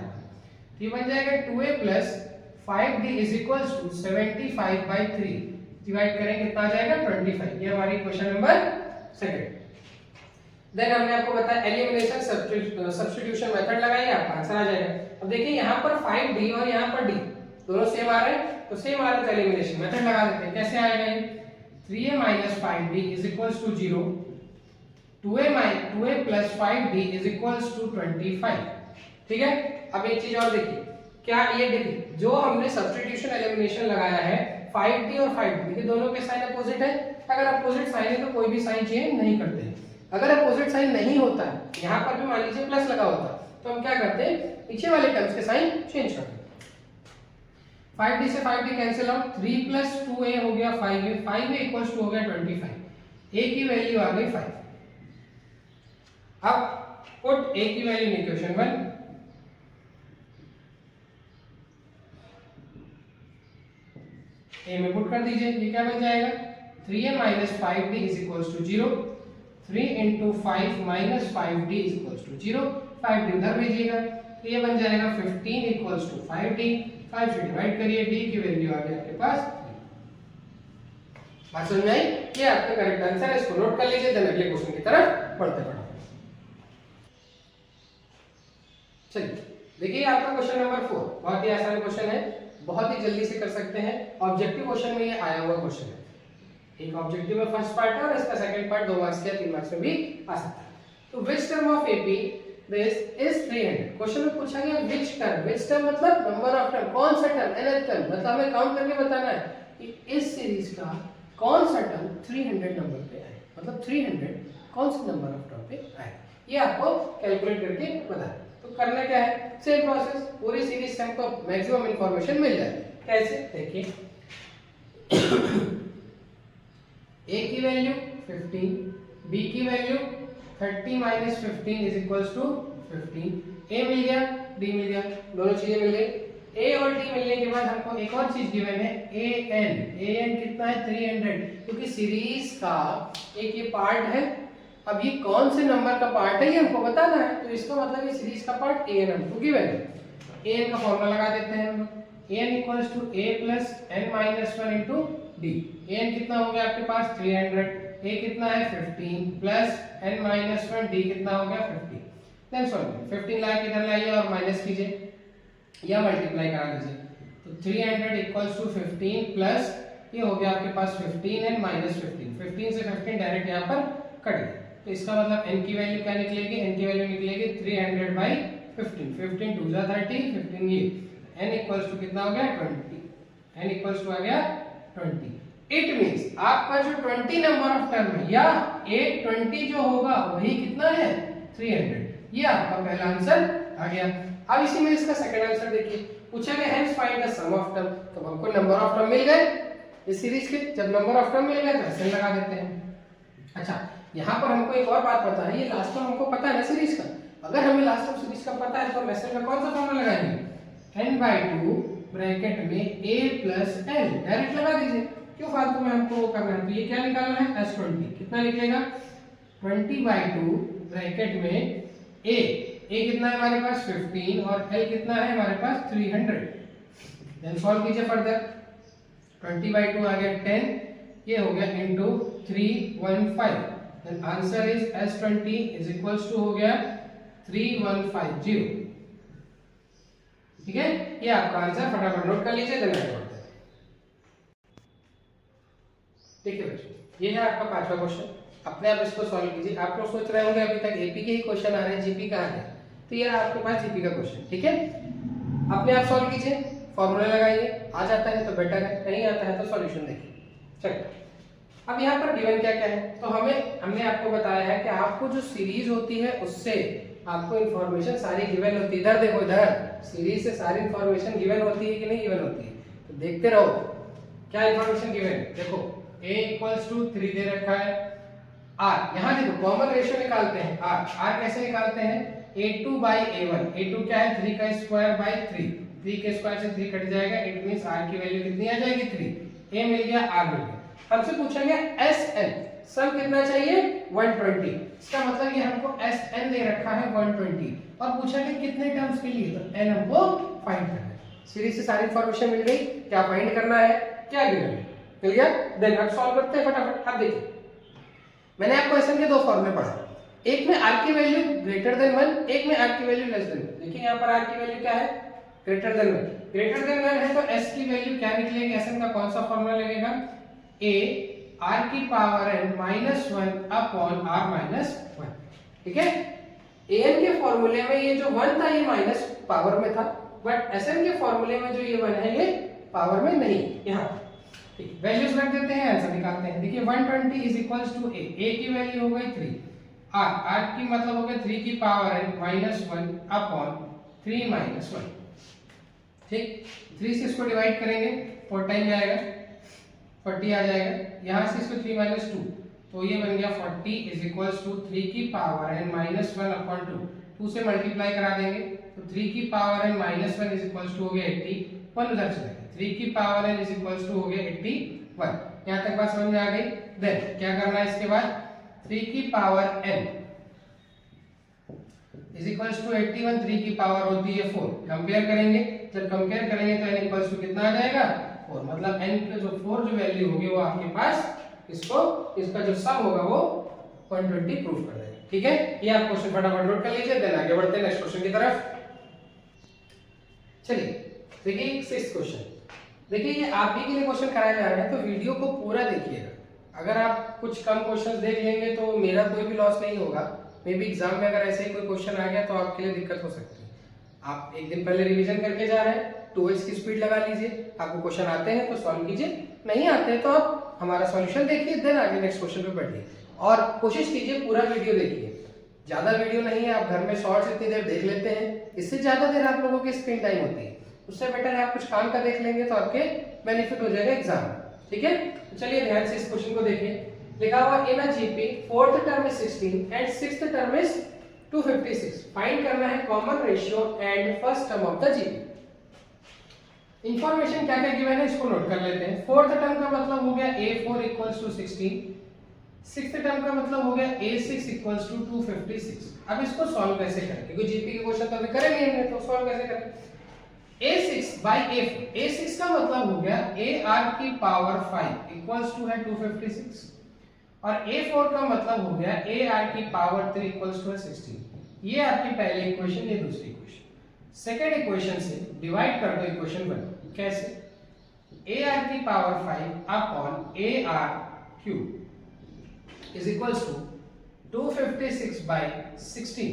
ये बन जाएगा 2a plus 5d is equals to 75/3, divide करेंगे कितना आ जाएगा 25। ये हमारी क्वेश्चन नंबर सेकंड। देन हमने आपको बताया एलिमिनेशन सब्स्टिट्यूशन मेथड लगाएंगे, आपका आंसर आ जाएगा। अब देखिए यहाँ पर 5d और यहाँ पर d दोनों सेम आ रहे हैं, तो सेम आ रहे हैं तो एलिमिनेशन मेथड लगा देते हैं। कैसे आएगा ये 3a minus 5d is equals to 0, 2a plus 5d is equals to 25, ठीक है। अब एक चीज और देखिए, क्या ये देखिए जो हमने सब्स्टिट्यूशन एलिमिनेशन लगाया है 5d और 5d, देखिए दोनों के साइन अपोजिट है। अगर अपोजिट साइन है तो कोई भी साइन चेंज नहीं करते हैं। अगर अपोजिट साइन नहीं होता है, यहाँ पर भी मान लीजिए प्लस लगा होता तो हम क्या करते हैं, पीछे वाले टर्म्स के साइन चेंज करते हैं। 5d से 5d cancel out, 3 plus 2a हो गया 5a, 5a इक्वल्स टू हो गया 25, a की वैल्यू आ गई 5। अब पुट a की वैल्यू इन इक्वेशन 1, a में पुट कर दीजिए, ये क्या बन जाएगा 3a minus 5d is equals to 0, 3 into 5 minus 5d is equals to 0, 5d उधर भेजिएगा तो ये बन जाएगा 15 equals to 5d, 5 से डिवाइड करिए, d की वैल्यू आ गई आपके पास। बात समझ में आई? ये आपका करेक्ट आंसर है, इसको नोट कर लीजिए। देन अगले क्वेश्चन की तरफ बढ़ते बढ़ते चलिए देखिए आपका क्वेश्चन नंबर 4 बहुत ही आसान क्वेश्चन है, बहुत ही जल्दी से कर सकते हैं। ऑब्जेक्टिव क्वेश्चन में ये आया हुआ क्वेश्चन है। एक ऑब्जेक्टिव में फर्स्ट पार्ट है और इसका सेकंड पार्ट 2 मार्क्स या 3 मार्क्स में भी आ सकता है। तो which term of AP this is 300। Question में पूछा गया व्हिच टर्म मतलब नंबर ऑफ टर्म, कौन सा टर्म, nth टर्म, मतलब हमें काउंट करके बताना है कि इस सीरीज का कौन सा टर्म 300 नंबर पे आए, मतलब 300 कौन से नंबर ऑफ टर्म पे आए, ये आपको कैलकुलेट करके बताना। तो करना क्या है, सेम प्रोसेस, पूरी सीरीज से हमको मैक्सिमम इंफॉर्मेशन मिल जाए। कैसे देखिए a की वैल्यू 15, b की value 30 minus 15 is equals to 15, a मिल गया, d मिल गया, दोनों चीजें मिल गई। ए और डी मिलने के बाद हमको एक और चीज गिवन है ए एन कितना है 300, क्योंकि सीरीज का एक ये पार्ट है। अब ये कौन से नंबर का पार्ट है ये हमको बताना है, तो इसका मतलब ये सीरीज का पार्ट ए एन हमको गिवन है। ए एन का फॉर्मूला लगा देते हैं हम लोग, a n equals to a plus n minus 1 into d. A n कितना हो गया आपके पास 300, ए कितना है 15 प्लस एन माइनस 1, डी कितना हो गया 50। देन सॉल्व 15 ला के इधर लाइए और माइनस कीजिए या मल्टीप्लाई करा लीजिए, तो 300 इक्वल्स टू 15 प्लस ये हो गया आपके पास 15 एंड माइनस 15। 15 से 15 डायरेक्ट यहाँ पर कट गया, तो इसका मतलब n की वैल्यू क्या निकलेगी, n की वैल्यू निकलेगी 300 बाई 15। 15 2 जा 30, 15 ये n इक्वल्स टू कितना हो गया 20, n इक्वल्स टू आ गया 20। इट मींस आपका जो 20 नंबर ऑफ टर्म है या A20 जो होगा वही कितना है 300। ये आपका पहला आंसर आ गया। अब इसी में इसका सेकंड आंसर देखिए, पूछा गया hence find the sum of term, तो हमको नंबर ऑफ टर्म मिल गए इस सीरीज के। जब नंबर ऑफ टर्म मिल गए तो ऐसे लगा देते हैं। अच्छा यहाँ पर हमको एक और बात पता है, ये लास्ट में हमको पता है ना सीरीज का, अगर हमें लास्ट में सीरीज का पता है तो हम ऐसे में कौन सा फॉर्मूला लगाएंगे, n/2 ब्रैकेट में a प्लस l डायरेक्ट लगा दीजिए, क्यों फालतू में हमको वो करना है। तो ये क्या निकालना है s20, कितना निकलेगा 20/2 ब्रैकेट में a कितना है हमारे पास 15 और l कितना है हमारे पास 300। देन सॉल्व कीजिए फर्दर, 20/2 आ गया 10, ये हो गया into 315। Then answer is s20 is equals to हो गया 3150। ठीक है, ये आपका आंसर फटाफट नोट कर लीजिए। देन आगे बढ़ते हैं। देखिए बच्चों ये है आपका पांचवा क्वेश्चन, अपने आप इसको सॉल्व कीजिए। आप लोग सोच रहे होंगे अभी तक एपी के ही क्वेश्चन आ रहे हैं, जीपी कहाँ है, तो ये आपके पास जीपी का क्वेश्चन। ठीक है, अपने आप सॉल्व कीजिए, फॉर्मूला लगाइए, आ जाता है तो बेटर है, नहीं आता है तो सॉल्यूशन देखिए। चलिए अब यहाँ पर गिवन क्या क्या है, तो हमने आपको बताया है कि आपको जो सीरीज होती है उससे आपको इन्फॉर्मेशन सारी गिवन होती है। इधर देखो, इधर सीरीज से सारी इन्फॉर्मेशन गिवन होती है कि नहीं गिवन होती है, तो देखते रहो क्या इन्फॉर्मेशन गिवन है। देखो a इक्वल्स टू 3 दे रखा है, r यहाँ देखो कॉमन रेशियो निकालते हैं, r कैसे निकालते हैं a2 बाई a1। a2 क्या है 3 का स्क्वायर बाई 3, 3 के स्क्वायर से 3 कट जाएगा, इट मींस r की वैल्यू कितनी आ जाएगी 3। a मिल गया, r मिल गया। हमसे पूछा गया sn, सम कितना चाहिए 120, इसका मतलब ये हमको sn दे रखा है 120 और पूछा गया कितने टर्म्स के लिए, तो n हमको फाइंड करना है। सीरीज से सारी इंफॉर्मेशन मिल गई, क्या फाइंड करना है, क्या गिवन है, मिल गया। देन अब सॉल्व करते हैं फटाफट। अब देखिए मैंने आपको एसएन के दो फॉर्मूले पढ़ा, एक में r की वैल्यू ग्रेटर देन 1, एक में r की वैल्यू लेस देन 1। देखिए यहाँ पर r की वैल्यू क्या है ग्रेटर देन 1, ग्रेटर देन 1 है तो s की वैल्यू क्या निकलेगी, एसएन का कौन सा फॉर्मूला लगेगा, a r की power n minus 1 upon r minus 1। ठीक है, an के फॉर्मूले में ये जो 1 था ये माइनस पावर में था, बट एसएन के फॉर्मूले में जो ये 1 है ये पावर में नहीं। यहाँ ठीक वैल्यूज रख देते हैं, आंसर निकालते हैं। देखिए 120 इज इक्वल्स टू a की वैल्यू हो गई 3, r की मतलब हो गया 3 की power n minus 1 upon 3 minus 1। ठीक, 3 से इसको डिवाइड करेंगे 4 टाइम जाएगा 40 आ जाएगा, यहाँ से इसको 3 माइनस 2 तो ये बन गया 40 इज इक्वल्स टू 3 की पावर n माइनस 1 अपॉन 2 से मल्टीप्लाई करा देंगे तो 3 की power n minus 1 is equals to हो गया 80, 1 उधर चला गया, 3 की power n is equals to हो गया 81। यहाँ तक बात समझ में आ गई। देन क्या करना है इसके बाद, 3 की power n is equals to 81, 3 की पावर होती है 4, कंपेयर करेंगे, जब कंपेयर करेंगे तो n इक्वल्स टू कितना आ जाएगा 4, मतलब n का जो 4 जो वैल्यू होगी वो आपके पास इसका जो सम होगा वो 120 प्रूव कर देगा। ठीक है, ये आप क्वेश्चन फटाफट नोट कर लीजिए। देन आगे बढ़ते हैं नेक्स्ट क्वेश्चन की तरफ। चलिए देखिए 6th क्वेश्चन, देखिए ये आप भी के लिए क्वेश्चन कराया जा रहा है तो वीडियो को पूरा देखिएगा। अगर आप कुछ कम क्वेश्चंस देख लेंगे तो मेरा कोई भी लॉस नहीं होगा, मे बी एग्जाम में अगर ऐसे ही कोई क्वेश्चन आ गया तो आपके लिए दिक्कत हो सकती है। आप एक दिन पहले रिवीजन करके जा रहे हैं, 2x की स्पीड लगा लीजिए, आपको क्वेश्चन आते हैं तो सॉल्व कीजिए, नहीं आते हैं तो आप हमारा सॉल्यूशन देखिए, देन आगे नेक्स्ट क्वेश्चन पे बढ़िए और कोशिश कीजिए पूरा वीडियो देखिए। ज्यादा वीडियो नहीं है, आप घर में शॉर्ट्स इतनी देर देख लेते हैं, इससे ज्यादा देर आप लोगों की स्क्रीन टाइम होती है, उससे बेटर है आप कुछ काम का देख लेंगे तो आपके बेनिफिट हो जाएगा एग्जाम में। ठीक है, तो चलिए ध्यान से इस क्वेश्चन को देखिए। लिखा हुआ in a GP 4th term is 16 and 6th term is 256, find करना है common ratio and first term of the GP. Information क्या क्या गिवन है इसको नोट कर लेते हैं। फोर्थ टर्म का मतलब हो गया a4 equals to 16। Sixth term का मतलब हो गया a6 इक्वल्स टू 256। अब इसको सॉल्व कैसे करें, क्योंकि जीपी के क्वेश्चन तो अभी करेंगे हमने, तो सॉल्व कैसे करें। a6 by a4, a6 का मतलब हो गया ar की पावर 5 इक्वल्स टू है 256 और a4 का मतलब हो गया ar की पावर 3 इक्वल्स टू है 16। ये आपकी पहली इक्वेशन, ये दूसरी इक्वेशन। सेकंड इक्वेशन से डिवाइड कर दो इक्वेशन 1। कैसे, ar की power 5 upon ar cube is equals to 256 by 16।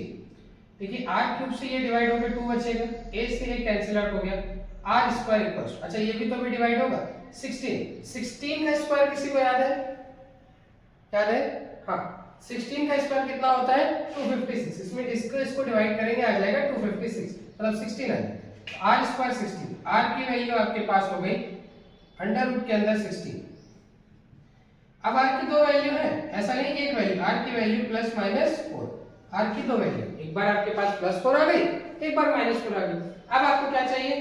देखिए r क्यूब से ये डिवाइड हो गया 2 बचेगा, a से ये कैंसिल आउट हो गया, r स्क्वायर इक्वल्स, अच्छा ये भी तो भी डिवाइड होगा 16 का स्क्वायर किसी को याद है? याद है? हाँ, 16 का स्क्वायर कितना होता है 256। इसमें इसको डिवाइड करेंगे आ जाएगा 256, मतलब 16 आ जाएगा। r स्क्वायर 16, r की वैल्यू आपके पास हो गई अंडर रूट के अंदर 16। अब r की दो वैल्यू है, ऐसा नहीं कि एक वैल्यू, r की वैल्यू प्लस माइनस 4, r की दो वैल्यू, एक बार आपके पास प्लस 4 आ गई, एक बार माइनस 4 आ गई। अब आपको क्या चाहिए,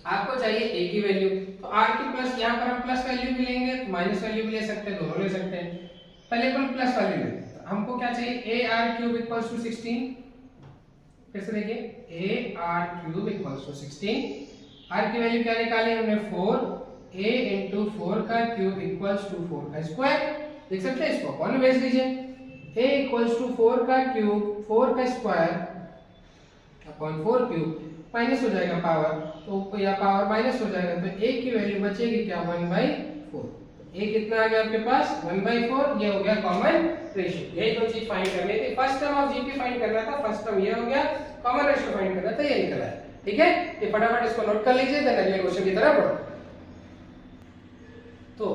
आपको चाहिए a की वैल्यू, तो r की प्लस, यहाँ पर हम प्लस वैल्यू भी लेंगे तो माइनस वैल्यू भी ले सकते हैं, दोनों ले सकते हैं। पहले पर प्लस वैल्यू लेते हैं, तो हमको क्या चाहिए ar क्यूब इक्वल्स टू 16। फिर से देखिए ar cube equals to 16, r की वैल्यू क्या निकाली हमने 4, a into 4 का क्यूब इक्वल्स टू 4 का स्क्वायर, देख सकते हैं इसको कौन बेस लीजिए, a इक्वल्स टू 4 का क्यूब 4 का स्क्वायर अपॉन 4 क्यूब, माइनस हो जाएगा पावर, तो या पावर माइनस हो जाएगा, तो a की वैल्यू बचेगी क्या 1/4। a कितना आ गया आपके पास 1/4, ये हो गया कॉमन रेशियो। यही दो चीज फाइंड करनी थी, first term of GP find करना था, फर्स्ट टर्म ये हो गया, कॉमन रेशियो फाइंड करना था, ये निकला है। ठीक है, ये फटाफट इसको नोट कर लीजिए, देन अगले क्वेश्चन की तरफ बढ़ो। तो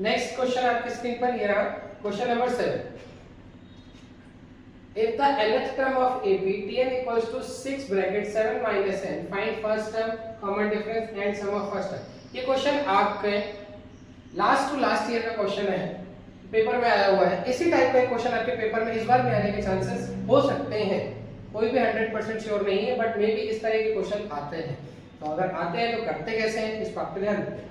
नेक्स्ट क्वेश्चन आपकी स्क्रीन पर ये रहा, question number 7। If the nth term of AP Tn equals to 6 bracket 7 minus n, find first term, common difference and sum of first term। ये क्वेश्चन आपके लास्ट टू लास्ट ईयर का question है, paper में आया हुआ है। इसी type का क्वेश्चन आपके पेपर में इस बार भी आने के चांसेस हो सकते हैं, कोई भी 100% श्योर नहीं है, बट मे भी इस तरह के क्वेश्चन आते हैं। तो अगर आते हैं तो करते कैसे हैं, इस बात पर ध्यान दें।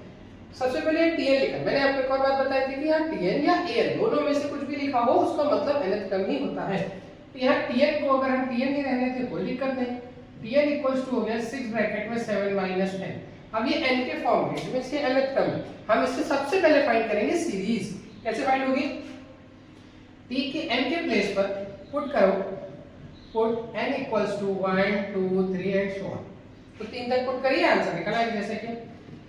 सबसे पहले Tn लिखा, मैंने आपको एक और बात बताई थी कि यहाँ Tn या An दोनों में से कुछ भी लिखा हो उसका मतलब nth टर्म ही होता है। तो यहाँ Tn को अगर हम Tn ही रहने दें कोई दिक्कत नहीं, Tn इक्वल्स टू हो गया 6 ब्रैकेट में 7 माइनस n। अब ये n के फॉर्म में, इसमें से nth टर्म है, हम इससे सबसे पहले फाइंड करेंगे सीरीज। कैसे फाइंड होगी, t के n के प्लेस पर पुट करो, put n equals to 1 2 3 and so on. तो 3 तक पुट करिए, आंसर निकल आएगा। जैसे कि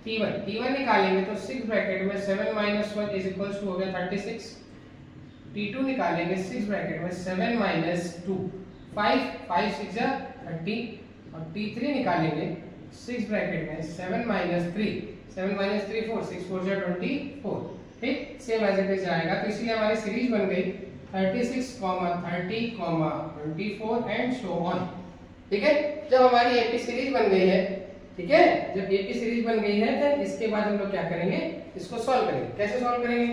t1 निकालेंगे तो 6 ब्रैकेट में 7 माइनस 1 इज इक्वल्स टू हो गया 36। t2 निकालेंगे 6 ब्रैकेट में 7 माइनस 2 5 5 6 जा 30 और t3 निकालेंगे 6 ब्रैकेट में 7 माइनस 3 7 माइनस 3 4 6 4 जा 24। ठीक, सेम एज इट इज आएगा। तो इसलिए हमारी सीरीज बन गई 36, 30, 24 एंड सो ऑन। ठीक है, जब हमारी एपी सीरीज बन गई है, ठीक है, जब एपी सीरीज बन गई है तो इसके बाद हम लोग क्या करेंगे, इसको सॉल्व करेंगे। कैसे सॉल्व करेंगे,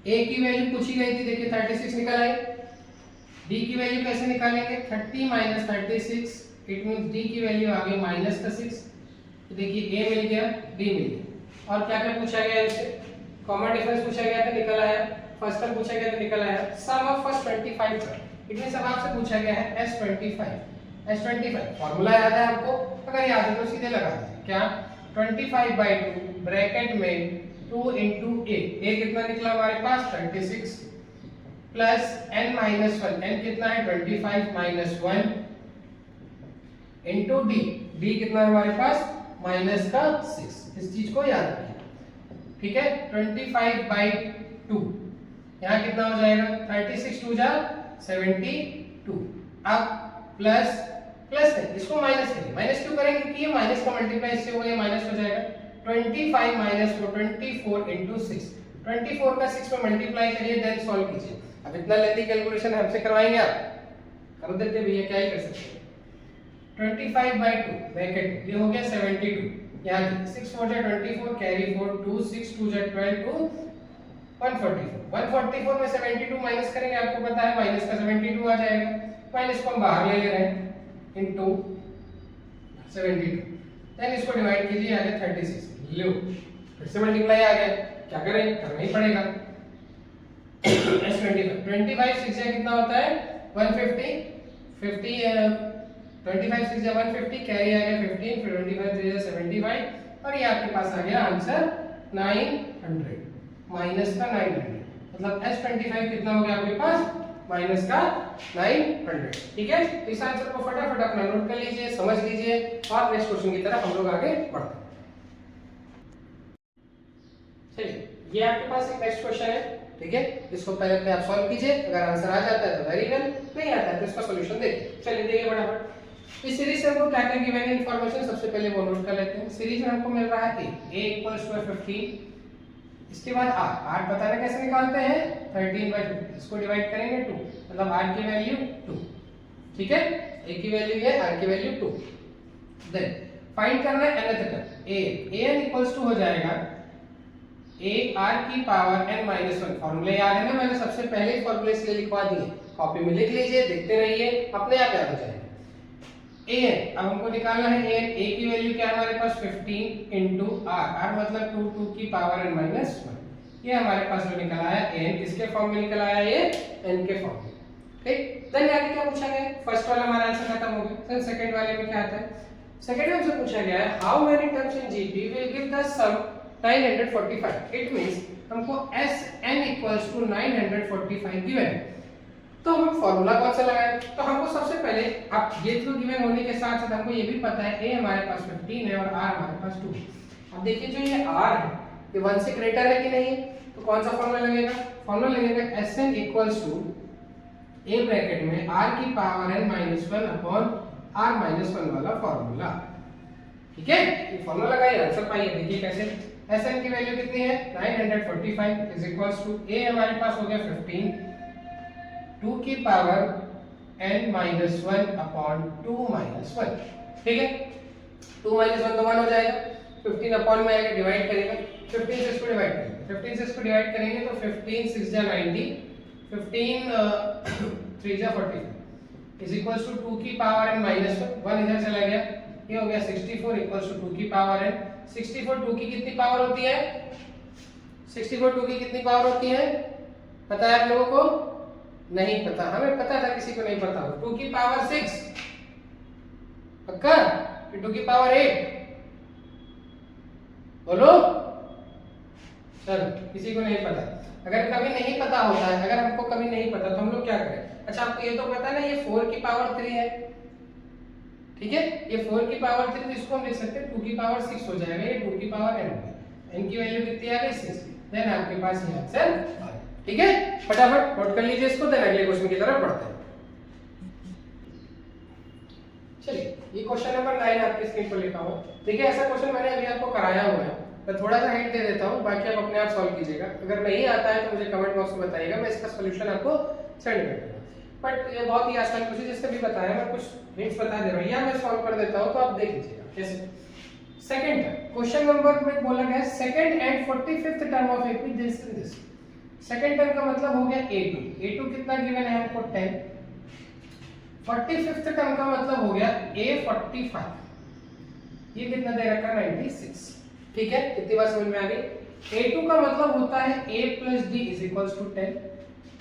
a की वैल्यू पूछी गई थी, देखिए 36 निकल आई। d की वैल्यू कैसे निकालेंगे, 30 माइनस 36, इट मींस d की वैल्यू आ गई माइनस का 6। तो देखिए a मिल गया, d मिल गया, और क्या क्या पूछा गया इससे, कॉमन डिफरेंस पूछा गया था, निकल आया। फर्स्ट टर्म पूछा गया था, निकल आया। सम ऑफ फर्स्ट 25 का, इट मींस अब आपसे पूछा गया है S25 फॉर्मूला याद है आपको, अगर याद है तो सीधे लगा दीजिए। क्या, 25/2 ब्रैकेट में 2 into a कितना निकला हमारे पास 36 प्लस n माइनस 1, n कितना है 25 माइनस 1 इंटू d कितना है हमारे पास माइनस का 6। इस चीज को याद रखिए। ठीक है, 25/2 यहाँ कितना हो जाएगा 36 2 जा 72। अब प्लस है, इसको माइनस करेंगे। माइनस क्यों करेंगे, क्योंकि ये माइनस का मल्टीप्लाई इससे होगा, ये माइनस हो जाएगा। 25 माइनस 4 24 into 6, 24 का 6 में मल्टीप्लाई करिए, देन सॉल्व कीजिए। अब इतना लेंथी कैलकुलेशन हमसे करवाएंगे आप, कर देते भैया, क्या ही कर सकते हैं। 25/2 ब्रैकेट, ये हो गया 72, यहाँ 6 4 जा 24 कैरी 4 2 6 2 जा 12 2 144 में 72 माइनस करेंगे, आपको पता है माइनस का 72 आ जाएगा। माइनस को हम बाहर ले रहे हैं, इनटू 72। देन इसको डिवाइड कीजिए, आ गया 36। लो फिर से मल्टीप्लाई आ गया, क्या करें, करना ही पड़ेगा। S25 25 6 या कितना होता है 150, 50 25 6 या 150, कैरी आ गया 15, फिर 25 3 या 75 और ये आपके पास आ गया आंसर 900 माइनस का 900, मतलब S25 कितना हो गया आपके पास माइनस का 900। ठीक है, इस आंसर को फटाफट अपना नोट कर लीजिए, समझ लीजिए और नेक्स्ट क्वेश्चन की तरफ हम लोग आगे बढ़ते हैं। चलिए ये आपके पास एक नेक्स्ट क्वेश्चन है, ठीक है, इसको पहले अपने आप सॉल्व कीजिए, अगर आंसर आ जाता है तो वेरी वेल, नहीं आता है तो इसका सॉल्यूशन देखिए। चलिए देखिए फटाफट इस सीरीज से हमको क्या क्या गिवन है इंफॉर्मेशन, सबसे पहले वो नोट कर लेते हैं। सीरीज में हमको मिल रहा है a इक्वल्स टू 15, इसके बाद r पता नहीं कैसे निकालते हैं 13/50, इसको डिवाइड करेंगे 2, मतलब r की वैल्यू 2, ठीक है, a की वैल्यू ये, r की वैल्यू 2। देन फाइंड करना है nth term an equals to हो जाएगा a r की पावर n माइनस 1। फॉर्मूले याद है ना, मैंने सबसे पहले ही फॉर्मूले इसलिए लिखवा दिए, कॉपी में लिख लीजिए, देखते रहिए, अपने आप याद हो जाएगा। an अब हमको निकालना है an, a की वैल्यू क्या है हमारे पास 15 इनटू r, r मतलब 2 2 की पावर n माइनस 1, ये हमारे पास जो निकल आया an, किसके फॉर्म में निकल आया ये n के फॉर्म में। ठीक, देन आगे क्या पूछा गया, फर्स्ट वाला हमारा आंसर खत्म हो गया। देन सेकंड वाले में क्या आता है, सेकंड में हमसे पूछा गया है how many terms in GP will give the sum 945। It means हमको Sn इक्वल्स टू 945 गिवन है, तो हम फॉर्मूला कौन सा लगाएं, तो हमको सबसे पहले अब ये तो गिवन होने के साथ साथ हमको ये भी पता है a हमारे पास 15 है और r हमारे पास 2 है। अब देखिए जो ये r है ये 1 से ग्रेटर है कि नहीं, तो कौन सा फॉर्मूला लगेगा, फॉर्मूला लगेगा Sn equals to a bracket में r की power n minus 1 upon r minus 1 वाला फॉर्मूला। ठीक है, ये फॉर्मूला लगाइए, आंसर पाइए। देखिए कैसे, Sn की वैल्यू कितनी है 945 इज इक्वल्स टू a हमारे पास हो गया 15, 2 की power n minus 1 upon 2 minus 1। ठीक है, 2 माइनस 1 तो 1 हो जाएगा, 15 अपॉन में आएगा, डिवाइड करेंगे, 15 से इसको डिवाइड करेंगे, 15 से इसको डिवाइड करेंगे तो 15 6 जा 90, 15 3 जा 40 इज इक्वल्स टू 2 की पावर n माइनस 1 इधर चला गया, ये हो गया 64 इक्वल्स टू 2 की पावर n। 64 2 की कितनी पावर होती है, 64 2 की कितनी पावर होती है पता है आप लोगों को, नहीं पता, हमें पता था, किसी को नहीं पता हो। 2 की पावर 6 पक्का, 2 की पावर 8 बोलो, चलो किसी को नहीं पता। अगर कभी नहीं पता होता है, अगर हमको कभी नहीं पता तो हम लोग क्या करें, अच्छा आपको ये तो पता है ना ये 4 की पावर 3 है, ठीक है, ये 4 की पावर 3, तो इसको हम लिख सकते हैं 2 की पावर 6 हो जाएगा, ये 2 की पावर n हो गया, n की वैल्यू कितनी आ गई 6, देन आपके पास ये आंसर आ गया। ठीक है, फटाफट नोट कर लीजिए इसको, देन अगले क्वेश्चन की तरफ बढ़ते हैं। चलिए ये क्वेश्चन नंबर 9 आपके स्क्रीन पर लिखा हुआ, देखिए ऐसा क्वेश्चन मैंने अभी आपको कराया हुआ है, मैं थोड़ा सा हिंट दे देता हूँ, बाकी आप अपने आप सॉल्व कीजिएगा, अगर नहीं आता है तो मुझे कमेंट बॉक्स में बताइएगा, मैं इसका सॉल्यूशन आपको सेंड कर दूंगा। बट ये बहुत ही आसान क्वेश्चन, जिससे भी बताया मैं कुछ हिंट्स बता दे रहा हूँ, या मैं सॉल्व कर देता हूँ तो आप देख लीजिएगा कैसे। सेकंड क्वेश्चन नंबर में बोला गया है second and 45th term of AP this and this. Second term का मतलब हो गया A2 कितना गिवन है हमको 10, 45th टर्म का मतलब हो गया A45, ये कितना दे रखा है 96। ठीक है, कितनी बार समझ में आ गई। A2 का मतलब होता है A plus D is equals to 10,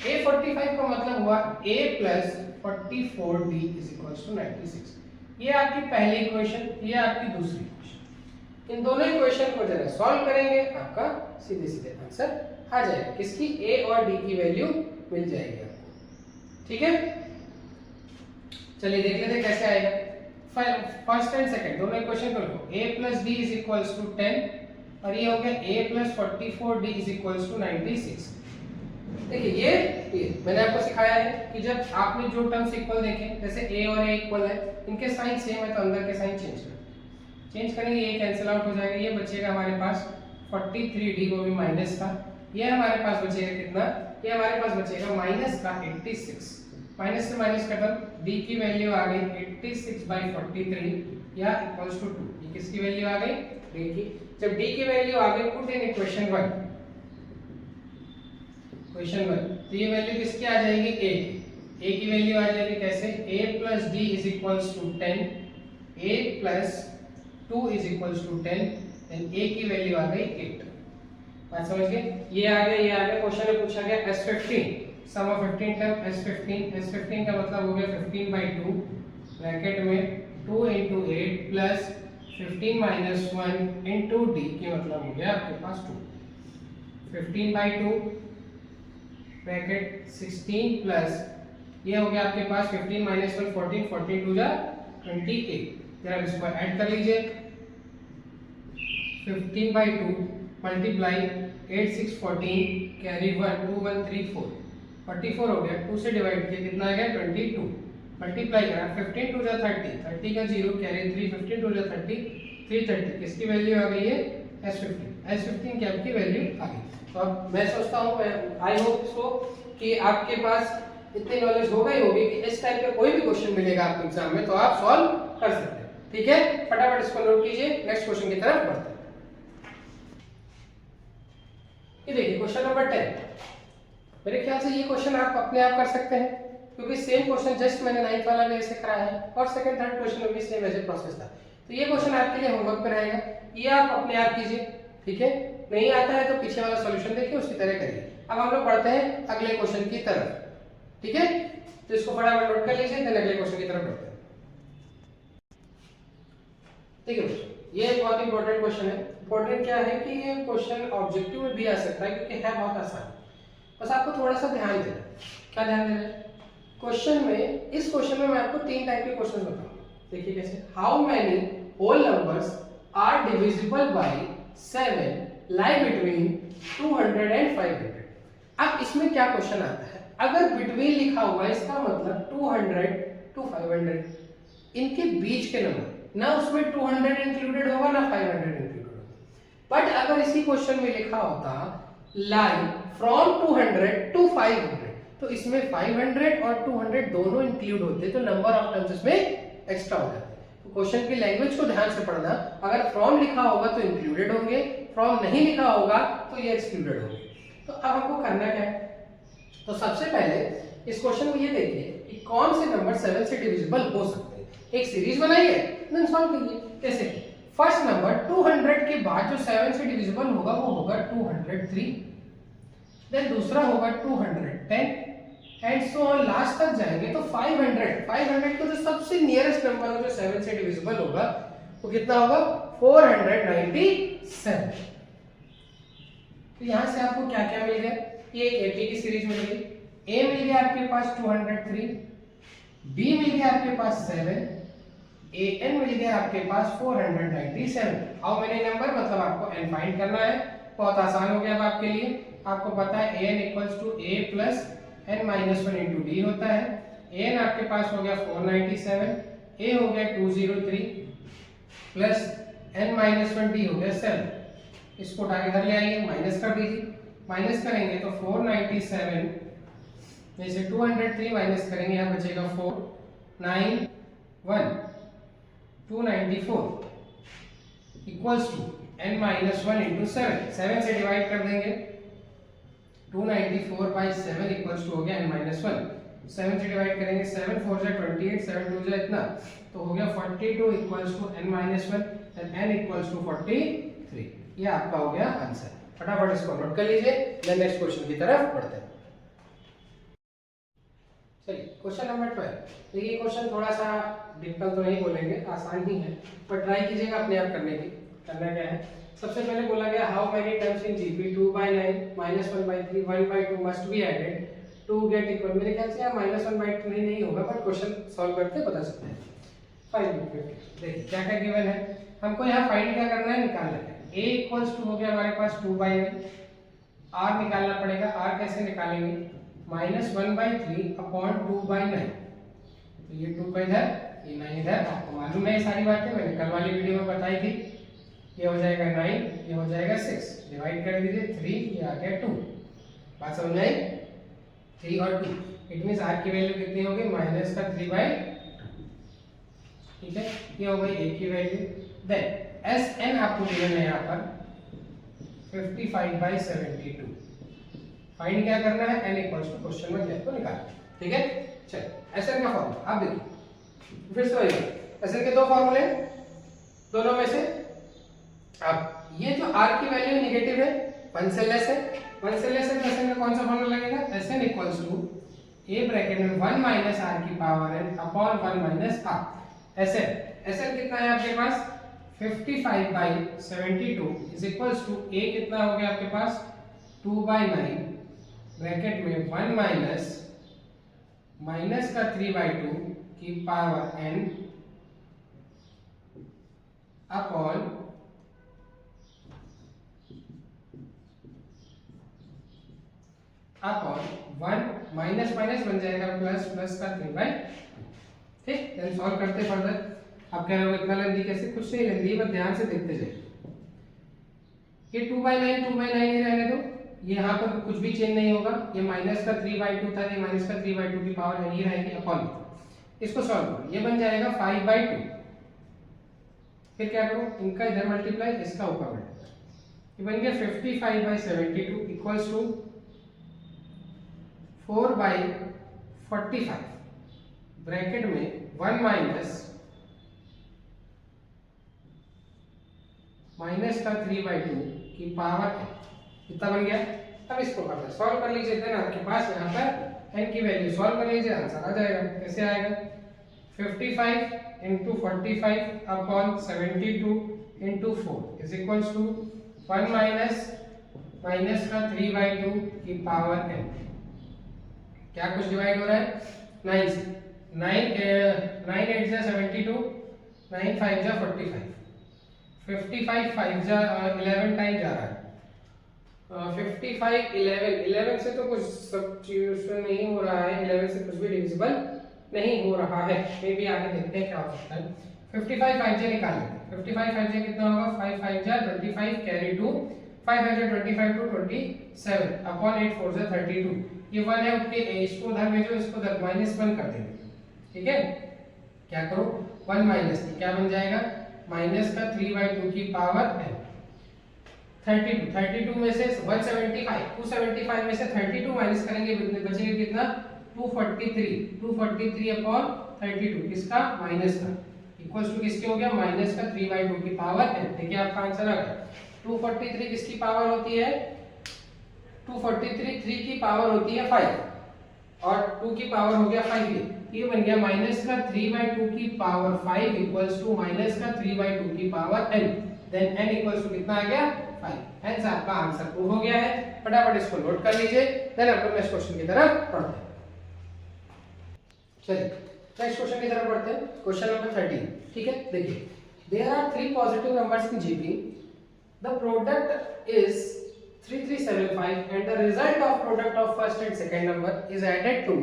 A45 का मतलब हुआ A plus 44D is equals to 96। ये आपकी पहली इक्वेशन, ये आपकी दूसरी इक्वेशन, इन दोनों इक्वेशन को जरा सॉल्व करेंगे, आपका सीधे सीधे आंसर आ जाएगा, किसकी A और D की वैल्यू मिल जाएगी आपको। ठीक है, चलिए देख लेते हैं कैसे आएगा। फर्स्ट एंड सेकंड दोनों इक्वेशन को लिखो, A plus D is equals to 10 और ये हो गया A plus 44D is equals to 96। देखिए ये मैंने आपको सिखाया है कि जब आपने जो टर्म्स इक्वल देखे, जैसे A और A इक्वल है, इनके साइन सेम है तो अंदर के साइन चेंज करेंगे, ये कैंसिल आउट हो जाएगा, ये बचेगा हमारे पास 43D को भी माइनस का, ये हमारे पास बचेगा कितना, ये हमारे पास बचेगा माइनस का 86, माइनस से माइनस का टर्म, D की वैल्यू आ गई 86/43 या इक्वल्स टू 2, ये किसकी वैल्यू आ गई D की। जब D की वैल्यू आ गई पुट इन इक्वेशन 1, तो ये वैल्यू किसकी आ जाएगी A की वैल्यू आ जाएगी कैसे, A plus D is equals to 10, A plus 2 is equals to 10, and a की वैल्यू आ गई 8। बात समझ गए? ये आ गया क्वेश्चन में पूछा गया S15 some of 15 term S15 का मतलब हो गया 15/2 ब्रैकेट में 2 into 8 plus 15 minus 1 into d के मतलब हो गया आपके पास 2। 15/2 ब्रैकेट 16 प्लस ये हो गया आपके पास 15 minus 1 14 14 2 जा 28। जरा इसको ऐड कर लीजिए। 15/2 मल्टीप्लाई 8 6 14 कैरी 1 2 1 3 4 44 हो गया। 2 से डिवाइड किया कितना आ गया 22। मल्टीप्लाई करा 15 2 जा 30 30 का 0 कैरी 3 15 2 जा 30 330 किसकी वैल्यू आ गई है S15 की आपकी वैल्यू आ गई। तो अब मैं सोचता हूँ आई होप सो कि आपके पास इतनी नॉलेज होगा ही होगी कि इस टाइप का कोई भी क्वेश्चन मिलेगा आपको एग्जाम में तो आप सॉल्व कर सकते हैं। ठीक है, फटाफट इसको नोट कीजिए, नेक्स्ट क्वेश्चन की तरफ बढ़ते हैं। ये देखिए क्वेश्चन नंबर 10। मेरे ख्याल से ये क्वेश्चन आप अपने आप कर सकते हैं क्योंकि सेम क्वेश्चन जस्ट मैंने 9th वाला भी ऐसे कराया है और सेकंड थर्ड क्वेश्चन में भी सेम ऐसे प्रोसेस था। तो ये क्वेश्चन आपके लिए होमवर्क पे रहेगा, ये आप अपने आप कीजिए। ठीक है, नहीं आता है तो पीछे वाला सॉल्यूशन देखिए उसी तरह करिए। अब हम लोग बढ़ते हैं अगले क्वेश्चन की तरफ। ठीक है, तो इसको फटाफट नोट कर लीजिए, फिर अगले क्वेश्चन की तरफ बढ़ते हैं। ठीक है, ये एक बहुत इंपॉर्टेंट क्वेश्चन है। इंपॉर्टेंट क्या है कि ये क्वेश्चन ऑब्जेक्टिव में भी आ सकता है क्योंकि है बहुत आसान। बस आपको थोड़ा सा ध्यान देना है। क्या ध्यान देना है? क्वेश्चन में, इस क्वेश्चन में मैं आपको 3 टाइप के क्वेश्चन बताऊंगा। देखिए कैसे। How many whole numbers are divisible by 7 lie between 200 and 500। अब इसमें क्या क्वेश्चन आता है, अगर बिटवीन लिखा हुआ है इसका मतलब 200 to 500 इनके बीच के नंबर, ना उसमें 200 इंक्लूडेड होगा ना 500 इंक्लूडेड होगा। बट अगर इसी क्वेश्चन में लिखा होता लाई फ्रॉम 200 to 500 तो इसमें 500 और 200 दोनों इंक्लूड होते तो नंबर ऑफ टर्म्स इसमें एक्स्ट्रा हो जाते। तो क्वेश्चन की लैंग्वेज को ध्यान से पढ़ना। अगर फ्रॉम लिखा होगा तो इंक्लूडेड होंगे, फ्रॉम नहीं लिखा होगा तो ये एक्सक्लूडेड होंगे। तो अब हमको करना क्या है, तो सबसे पहले इस क्वेश्चन को ये देखिए कि कौन से नंबर 7 से डिविजिबल हो सकते हैं। एक सीरीज बनाइए, देन सॉल्व कीजिए। कैसे? फर्स्ट नंबर 200 के बाद जो 7 से डिविजिबल होगा वो होगा 203, देन दूसरा होगा 210 एंड सो ऑन, लास्ट तक जाएंगे तो 500 को जो सबसे नियरेस्ट नंबर हो जो 7 से डिविजिबल होगा वो कितना होगा 497। तो यहां से आपको क्या क्या मिल गया, ये एक 80 की सीरीज मिल गई। ए मिल गया आपके पास 203, बी मिल गया आपके पास 7, ए एन मिल गया आपके पास 497। हाउ मेनी नंबर, मतलब आपको एन फाइंड करना है। बहुत आसान हो गया अब आपके लिए। आपको पता है a n equals to a plus n minus 1 into d होता है। ए एन आपके पास हो गया 497, ए हो गया 203 प्लस एन माइनस 1 डी हो गया 7। इसको उठा के इधर ले आइए, माइनस कर दीजिए। माइनस करेंगे तो 497 में से 203 माइनस करेंगे, यहाँ बचेगा 491 294 equals to n minus 1 into 7 से डिवाइड कर देंगे। 294 बाई 7 इक्वल्स टू हो गया n माइनस 1। 7 से डिवाइड करेंगे, 7 4 जा 28, 7 2 जा इतना, तो हो गया 42 equals to n minus 1 and n equals to 43। ये आपका हो गया आंसर। फटाफट इसको नोट कर लीजिए, देन नेक्स्ट क्वेश्चन की तरफ बढ़ते हैं। चलिए क्वेश्चन नंबर 12। देखिए क्वेश्चन थोड़ा सा डिफिकल्ट तो नहीं बोलेंगे, आसान ही है, पर ट्राई कीजिएगा अपने आप करने की। करना क्या है, सबसे पहले बोला गया how many terms in GP 2/9 -1/3 1/2 must be added to get equal. मेरे ख्याल से यहाँ -1/3 नहीं होगा, बट क्वेश्चन सॉल्व करके बता सकते हैं। फाइंड देखिए क्या क्या गिवन है, हमको यहाँ फाइंड क्या करना है, निकालना है। a इक्वल्स टू हो गया हमारे पास 2/9, r निकालना पड़ेगा। r कैसे निकालेंगे, -1/3 अपॉन 2/9। तो ये 2 का इधर, ये 9 इधर। आपको मालूम है ये सारी बातें, मैंने कल वाली वीडियो में बताई थी। ये हो जाएगा 9, ये हो जाएगा 6, डिवाइड कर दीजिए 3, ये आ गया 2। बात समझ आई, 3 और 2, इट मींस r की वैल्यू कितनी होगी, -3/2। ठीक है, ये हो गई a की वैल्यू। देन Sn आपको गिवन है यहाँ पर 55/72। फाइंड क्या करना है, n इक्वल्स टू क्वेश्चन में गैप को निकालना। ठीक है, चलिए Sn का फॉर्मूला आप देखिए, फिर से वही Sn के दो फॉर्मूले, दोनों में से। अब ये जो r की वैल्यू नेगेटिव है, 1 से लेस है, 1 से लेस है तो Sn का कौन सा फॉर्मूला लगेगा, Sn equals to a bracket में 1 माइनस r की power n upon 1 minus r। Sn कितना है आपके पास 55/72 इज इक्वल्स टू a कितना हो गया आपके पास 2/9 ब्रैकेट में 1 माइनस का 3/2 की power n upon 1 minus minus बन जाएगा प्लस, प्लस का 3/2। ठीक, देन सॉल्व करते फर्दर। आप कह रहे हो इतना लेंदी कैसे, कुछ नहीं लेंदी, बस ध्यान से देखते जाइए। ये 2/9 ही रहने दो, ये यहाँ पर कुछ भी चेंज नहीं होगा, ये माइनस का 3/2 था, ये माइनस का 3/2 की पावर n ही रहेगी अपॉन, इसको सॉल्व करो, ये बन जाएगा 5/2। फिर क्या करो, इनका इधर मल्टीप्लाई, इसका ऊपर मल्टीप्लाई, ये बन गया 55/72 इक्वल्स टू 4/45 ब्रैकेट में 1 माइनस का 3/2 की पावर n, कितना बन गया। अब इसको करते सॉल्व कर लीजिए, देन आपके पास यहाँ पर n की वैल्यू सॉल्व कर लीजिए, आंसर आ जाएगा। कैसे आएगा, 55 × 45 upon 72 × 4 is equals to 1 minus का 3/2 की पावर n। क्या कुछ डिवाइड हो रहा है 9 से, 9 8 जा 72, 9 5 जा 45, 55 5 जा 11 टाइम जा रहा है, 55 11 से तो कुछ सब्स्टिट्यूशन नहीं हो रहा है, 11 से कुछ भी डिविजिबल नहीं हो रहा है, मे भी आगे देखते हैं क्या हो सकता है। 55 5 निकाल लेते हैं, 55 5 कितना होगा, 5 5 जा 25 कैरी 2, 5 5 25 to 27 अपॉन 8 4 जा 32, ये 1 है उठके इसको उधर भेजो, इसको उधर -1 कर देंगे। ठीक है, क्या करो 1 माइनस, क्या बन जाएगा माइनस का 3/2 की पावर n। 32 में से 275 में से 32 माइनस करेंगे, बचेगा कितना 243 अपॉन 32 किसका, माइनस का, इक्वल्स टू किसके हो गया, माइनस का 3/2 की पावर n। देखिए आपका आंसर आ गया। 243 किसकी पावर होती है, 243 3 की पावर होती है 5 और 2 की पावर हो गया 5, ये बन गया माइनस का 3/2 की पावर 5 इक्वल्स टू माइनस का 3/2 की power n, then n equals to कितना आ गया 5। हेंस आपका आंसर प्रूव हो गया है। फटाफट इसको नोट कर लीजिए, देन अपन नेक्स्ट क्वेश्चन की तरफ पढ़ते हैं। चलिए नेक्स्ट क्वेश्चन की तरफ पढ़ते हैं, क्वेश्चन नंबर 13। ठीक है, देखिए there are 3 positive numbers in GP, the product is 3375 and the result of product of first and second number is added to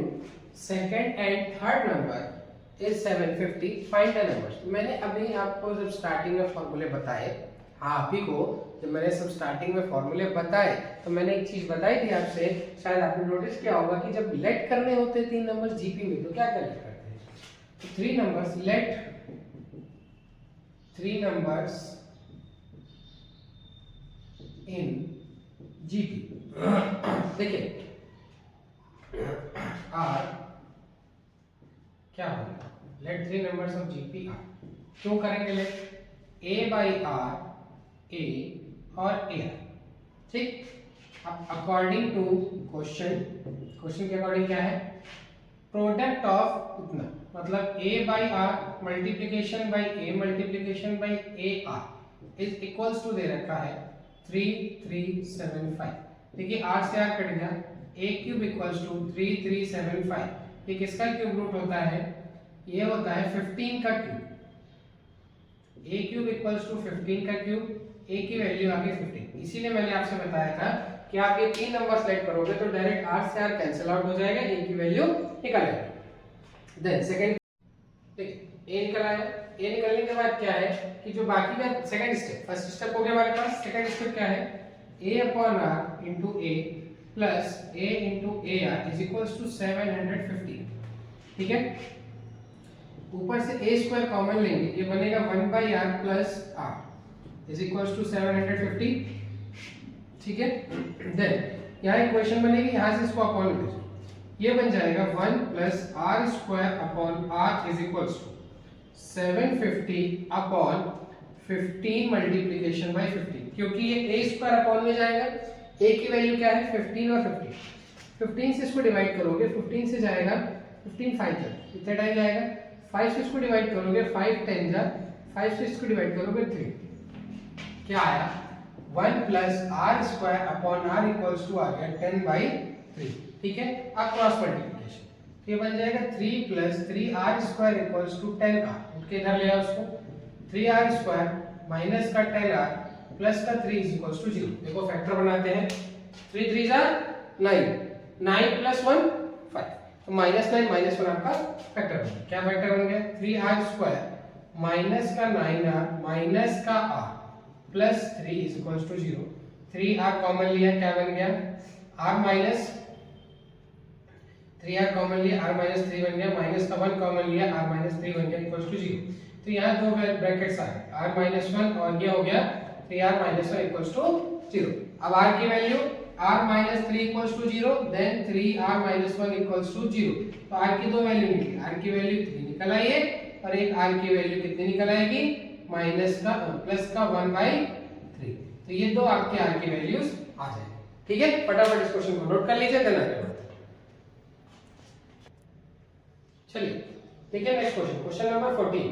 second and third number is 750, find the numbers। मैंने अभी आपको जब starting में फॉर्मूले बताए, हाँ आप ही को जब मैंने सब स्टार्टिंग में फॉर्मूले बताए तो मैंने एक चीज बताई थी आपसे, शायद आपने नोटिस किया होगा कि जब लेट करने होते हैं 3 नंबर जीपी में तो क्या क्या लेट करते हैं, तो 3 numbers let 3 numbers in GP। देखिए R क्या होगा, let 3 numbers of GP R, क्यों करेंगे let, A by R A और A R। ठीक, अब अकॉर्डिंग टू क्वेश्चन के अकॉर्डिंग क्या है, प्रोडक्ट ऑफ इतना मतलब A by R multiplication by A multiplication by A R is equals to दे रखा है 3375। देखिए R से R कट गया, A क्यूब इक्वल्स टू 3375, ये किसका क्यूब रूट होता है, ये होता है 15 का cube. A cube equals to 15 का क्यूब, A की वैल्यू आ गई 15। इसीलिए मैंने आपसे बताया था कि आप ये 3 नंबर सेलेक्ट करोगे तो डायरेक्ट R से R कैंसिल आउट हो जाएगा, A की वैल्यू निकल आएगी। देन सेकंड A निकल आया, A निकलने के बाद क्या है कि जो बाकी का सेकंड स्टेप, फर्स्ट स्टेप हो गया हमारे पास, सेकंड स्टेप क्या है, A upon R into A plus A into AR is equals to 750। ठीक है, ऊपर से A स्क्वायर कॉमन लेंगे, ये बनेगा 1 by R plus R is equals to 750। ठीक है, देन यहाँ इक्वेशन बनेगी, यहाँ से इसको अपॉन भेजो, ये बन जाएगा 1 plus R square upon R is equals to 750 upon 15 multiplication by 15, क्योंकि ये a स्क्वायर अपॉन में जाएगा। a की वैल्यू क्या है 15 और 15 से इसको डिवाइड करोगे, 15 से जाएगा 15 5 कितने टाइम जाएगा, 5 से इसको डिवाइड करोगे 5 10 जा, 5 से इसको डिवाइड करोगे 3, क्या आया 1 plus r square upon r equals to आ गया 10/3। ठीक है, अब क्रॉस मल्टीप्लिकेशन, ये बन जाएगा 3 plus 3r square equals to 10r, उनके इधर ले आओ उसको, 3r स्क्वायर माइनस का 10r प्लस का 3 इज इक्वल्स टू 0। देखो फैक्टर बनाते हैं, 3 3 जा 9, 9 प्लस 1 5, तो -9 -1 आपका फैक्टर बन गया। क्या फैक्टर बन गया 3r स्क्वायर माइनस का 9r माइनस का r plus 3 is equals to 0। 3r common लिया, क्या बन गया r माइनस 3r कॉमन लिया, r माइनस 3 बन गया, माइनस का 1 कॉमन लिया, r माइनस 3 बन गया इक्वल्स टू 0। तो यहाँ दो ब्रैकेट्स आ गए, r माइनस 1 और ये हो गया 3r माइनस 1 इक्वल्स टू 0। अब r की value r minus 3 equals to 0, then 3r minus 1 equals to 0। तो r की दो वैल्यू निकली, r की वैल्यू 3 निकल आई है और एक r की वैल्यू कितनी निकल आएगी माइनस का प्लस का 1/3। तो ये दो आपके r की वैल्यूज आ जाएंगे। ठीक है, फटाफट इस क्वेश्चन को नोट कर लीजिए, देन आगे बढ़ते हैं। चलिए देखिए next question, question number 14,